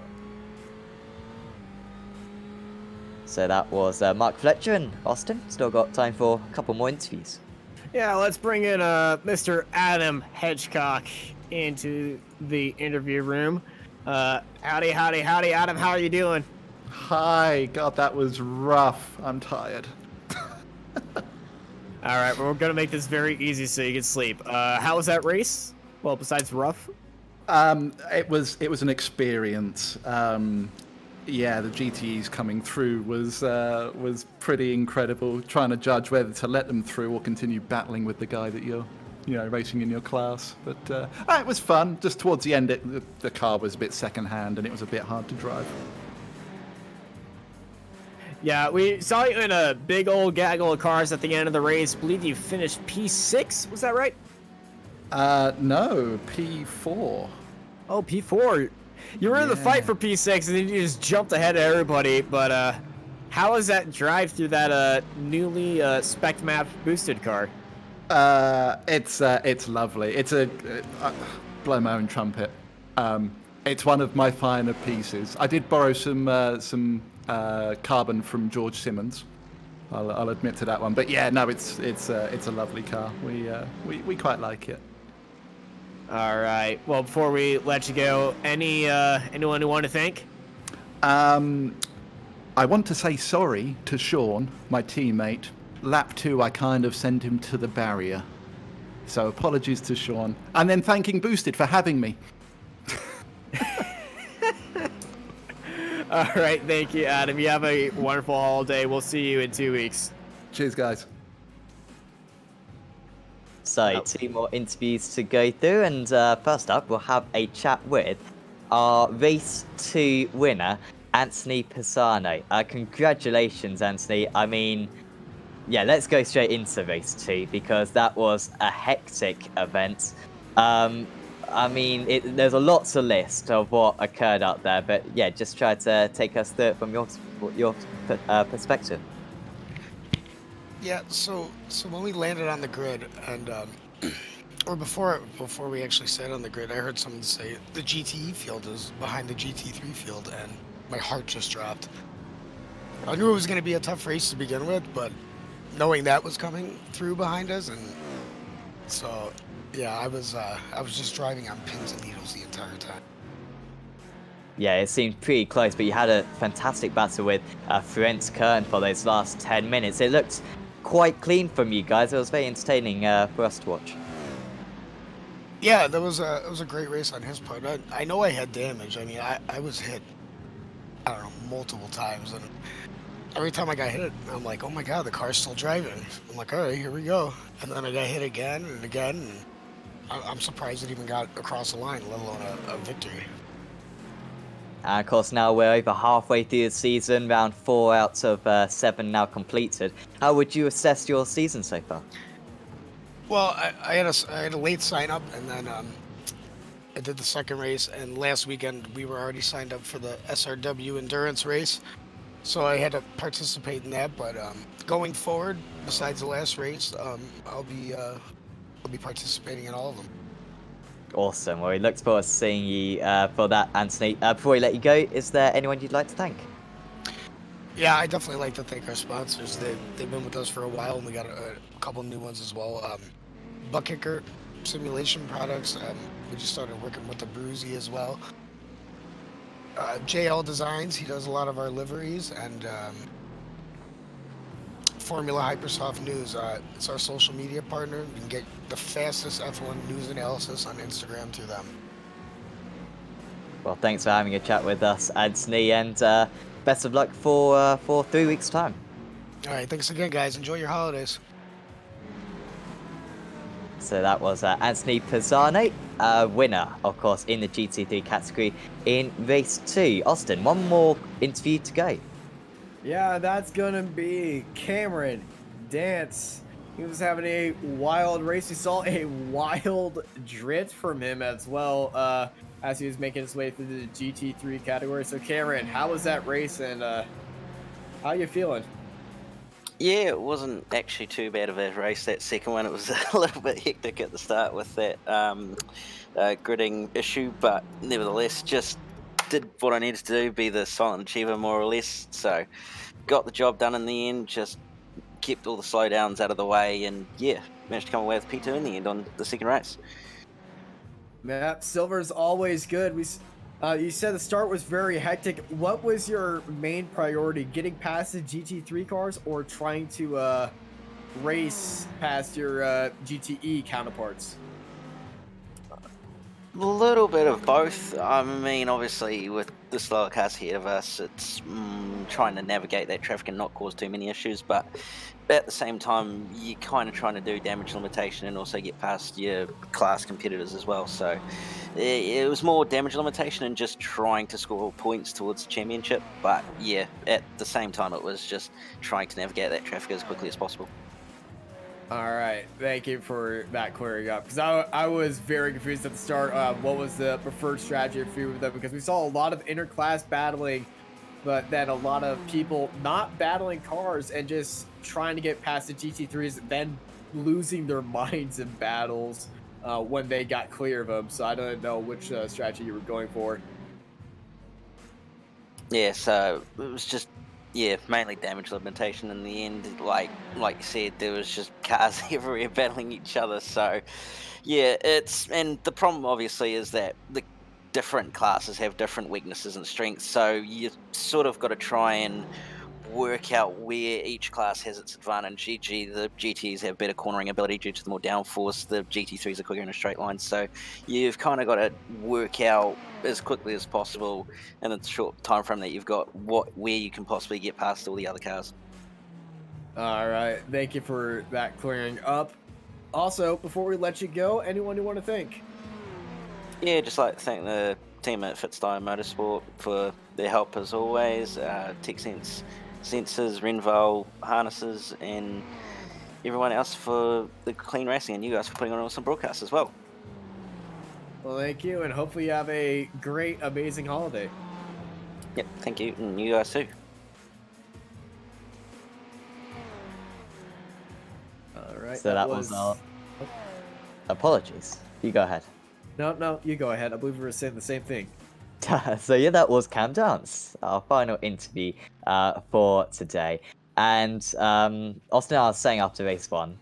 So that was Mark Fletcher and Austin. Still got time for a couple more interviews. Yeah, let's bring in Mr. Adam Hedgecock into the interview room. Howdy, Adam. How are you doing? Hi. God, that was rough. I'm tired. All right, well, we're gonna make this very easy so you can sleep. How was that race? Well, besides rough. It was an experience. Yeah, the GTEs coming through was pretty incredible. Trying to judge whether to let them through or continue battling with the guy that you're, racing in your class. But it was fun. Just towards the end, the car was a bit second-hand and it was a bit hard to drive. Yeah, we saw you in a big old gaggle of cars at the end of the race. I believe you finished P6. Was that right? No, P4. Oh, P4. You were in the fight for P6, and then you just jumped ahead of everybody. But how was that drive through that newly spec map boosted car? It's lovely. It's blow my own trumpet. It's one of my finer pieces. I did borrow some carbon from George Simmons. I'll admit to that one. But yeah, no, it's a lovely car. We quite like it. All right. Well, before we let you go, anyone who want to thank? I want to say sorry to Sean, my teammate. Lap 2, I kind of sent him to the barrier. So apologies to Sean. And then thanking Boosted for having me. All right. Thank you, Adam. You have a wonderful holiday. We'll see you in 2 weeks. Cheers, guys. So, 2 more interviews to go through, and first up, we'll have a chat with our Race 2 winner, Anthony Pisano. Congratulations, Anthony. I mean, yeah, let's go straight into Race 2, because that was a hectic event. I mean, there's a lot to list of what occurred out there, but yeah, just try to take us through it from your perspective. Yeah, so when we landed on the grid, and or before we actually sat on the grid, I heard someone say the GTE field is behind the GT3 field, and my heart just dropped. I knew it was going to be a tough race to begin with, but knowing that was coming through behind us, and so yeah, I was just driving on pins and needles the entire time. Yeah, it seemed pretty close, but you had a fantastic battle with Ferenc Kern for those last 10 minutes. It looked quite clean from you guys. It was very entertaining for us to watch. Yeah, it was a great race on his part. I know I had damage. I mean, I was hit, I don't know, multiple times, and every time I got hit, I'm like, oh my god, the car's still driving. I'm like, all right, here we go. And then I got hit again and again, and I'm surprised it even got across the line, let alone a victory. And of course, now we're over halfway through the season, round 4 out of 7 now completed. How would you assess your season so far? Well, I had a late sign up, and then I did the second race, and last weekend we were already signed up for the SRW endurance race, so I had to participate in that. But going forward, besides the last race, I'll be participating in all of them. Awesome. Well, we look forward to seeing you for that, Anthony. Before we let you go, is there anyone you'd like to thank? Yeah, I definitely like to thank our sponsors. They've been with us for a while, and we got a couple new ones as well. Butt Kicker Simulation Products. We just started working with the Bruzy as well. JL Designs, he does a lot of our liveries, and Formula Hypersoft News. It's our social media partner. You can get the fastest F1 news analysis on Instagram through them. Well, thanks for having a chat with us, Anthony, and best of luck for 3 weeks' time. All right, thanks again, guys. Enjoy your holidays. So that was Anthony Pisano, winner, of course, in the GT3 category in race 2. Austin, one more interview to go. Yeah, that's gonna be Cameron Dance. He was having a wild race. We saw a wild drift from him as well as he was making his way through the GT3 category. So Cameron, how was that race, and How you feeling? Yeah, it wasn't actually too bad of a race. That second one, it was a little bit hectic at the start with that gridding issue, but nevertheless, just did what I needed to do, be the silent achiever more or less. So got the job done in the end, just kept all the slowdowns out of the way, and yeah, managed to come away with P2 in the end on the second race. Yeah, silver's always good. You said the start was very hectic. What was your main priority? Getting past the GT3 cars or trying to race past your GTE counterparts? A little bit of both. I mean, obviously, with the slower cars ahead of us, it's trying to navigate that traffic and not cause too many issues. But at the same time, you're kind of trying to do damage limitation and also get past your class competitors as well. So it was more damage limitation and just trying to score points towards the championship. But yeah, at the same time, it was just trying to navigate that traffic as quickly as possible. All right, thank you for that clearing up, because I was very confused at the start. What was the preferred strategy for you with them? Because we saw a lot of interclass battling, but then a lot of people not battling cars and just trying to get past the GT3s, then losing their minds in battles when they got clear of them. So I don't know which strategy you were going for. Yeah, so it was just, yeah, mainly damage limitation in the end. Like you said, there was just cars everywhere battling each other. So, yeah, and the problem obviously is that the different classes have different weaknesses and strengths. So you sort of got to try and work out where each class has its advantage. E.g., the GTs have better cornering ability due to the more downforce. The GT3s are quicker in a straight line. So you've kind of got to work out as quickly as possible in a short time frame that you've got where you can possibly get past all the other cars. All right, thank you for that clearing up. Also, before we let you go, anyone you want to thank? Yeah, just like to thank the team at Fitstyle Motorsport for their help as always. TechSense sensors, Renval harnesses, and everyone else for the clean racing, and you guys for putting on some broadcasts as well. Well, thank you, and hopefully you have a great, amazing holiday. Yep, thank you, and you guys too. All right. So that was our apologies. You go ahead. No, you go ahead. I believe we were saying the same thing. So yeah, that was Cam Dance, our final interview for today. And Austin, I was saying after race 1,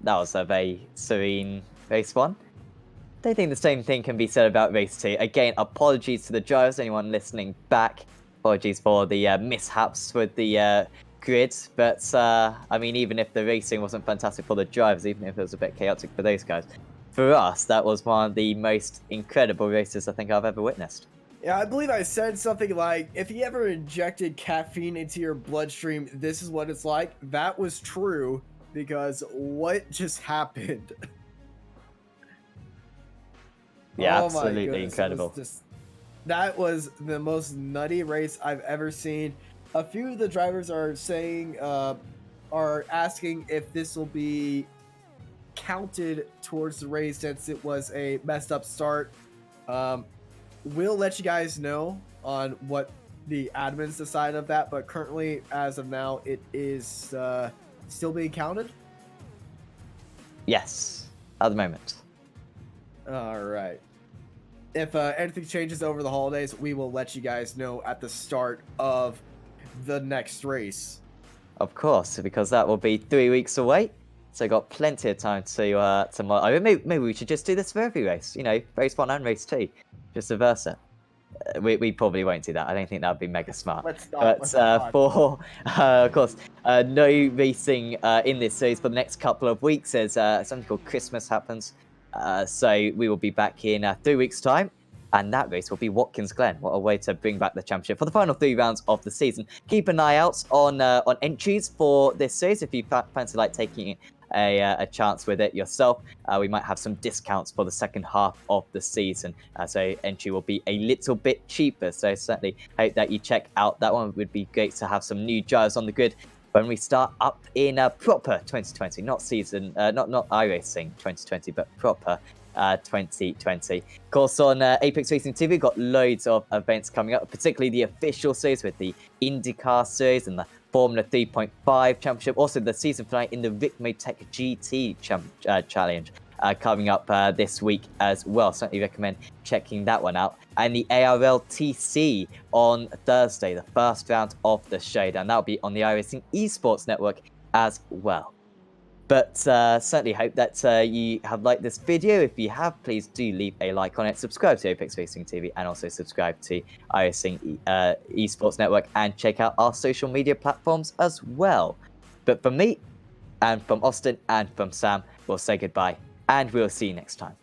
that was a very serene race 1. I don't think the same thing can be said about race 2. Again, apologies to the drivers, anyone listening back. Apologies for the mishaps with the grid. But I mean, even if the racing wasn't fantastic for the drivers, even if it was a bit chaotic for those guys, for us, that was one of the most incredible races I think I've ever witnessed. Yeah, I believe I said something like, if you ever injected caffeine into your bloodstream, this is what it's like. That was true, because what just happened? Yeah, oh absolutely my goodness, incredible. That was the most nutty race I've ever seen. A few of the drivers are saying, are asking if this will be counted towards the race since it was a messed up start. We'll let you guys know on what the admins decide of that, but currently, as of now, it is still being counted. Yes, at the moment. All right. If anything changes over the holidays, we will let you guys know at the start of the next race. Of course, because that will be 3 weeks away. So got plenty of time to maybe we should just do this for every race. You know, race 1 and race 2, just reverse it. We probably won't do that. I don't think that would be mega smart. But for of course, no racing in this series for the next couple of weeks as something called Christmas happens. So we will be back in 3 weeks' time. And that race will be Watkins Glen. What a way to bring back the championship for the final 3 rounds of the season. Keep an eye out on entries for this series if you fancy like taking a chance with it yourself. We might have some discounts for the second half of the season, so entry will be a little bit cheaper. So certainly hope that you check out that one. It would be great to have some new drivers on the grid when we start up in proper 2020, not season, not iRacing 2020, but proper 2020. Of course, on Apex Racing TV, we've got loads of events coming up, particularly the official series with the IndyCar series and the Formula 3.5 Championship. Also, the season finale in the Rick Tech GT Challenge coming up this week as well. Certainly recommend checking that one out. And the ARL TC on Thursday, the first round of the showdown. That'll be on the iRacing Esports Network as well. But certainly hope that you have liked this video. If you have, please do leave a like on it. Subscribe to Apex Racing TV and also subscribe to iRacing Esports Network and check out our social media platforms as well. But from me and from Austin and from Sam, we'll say goodbye and we'll see you next time.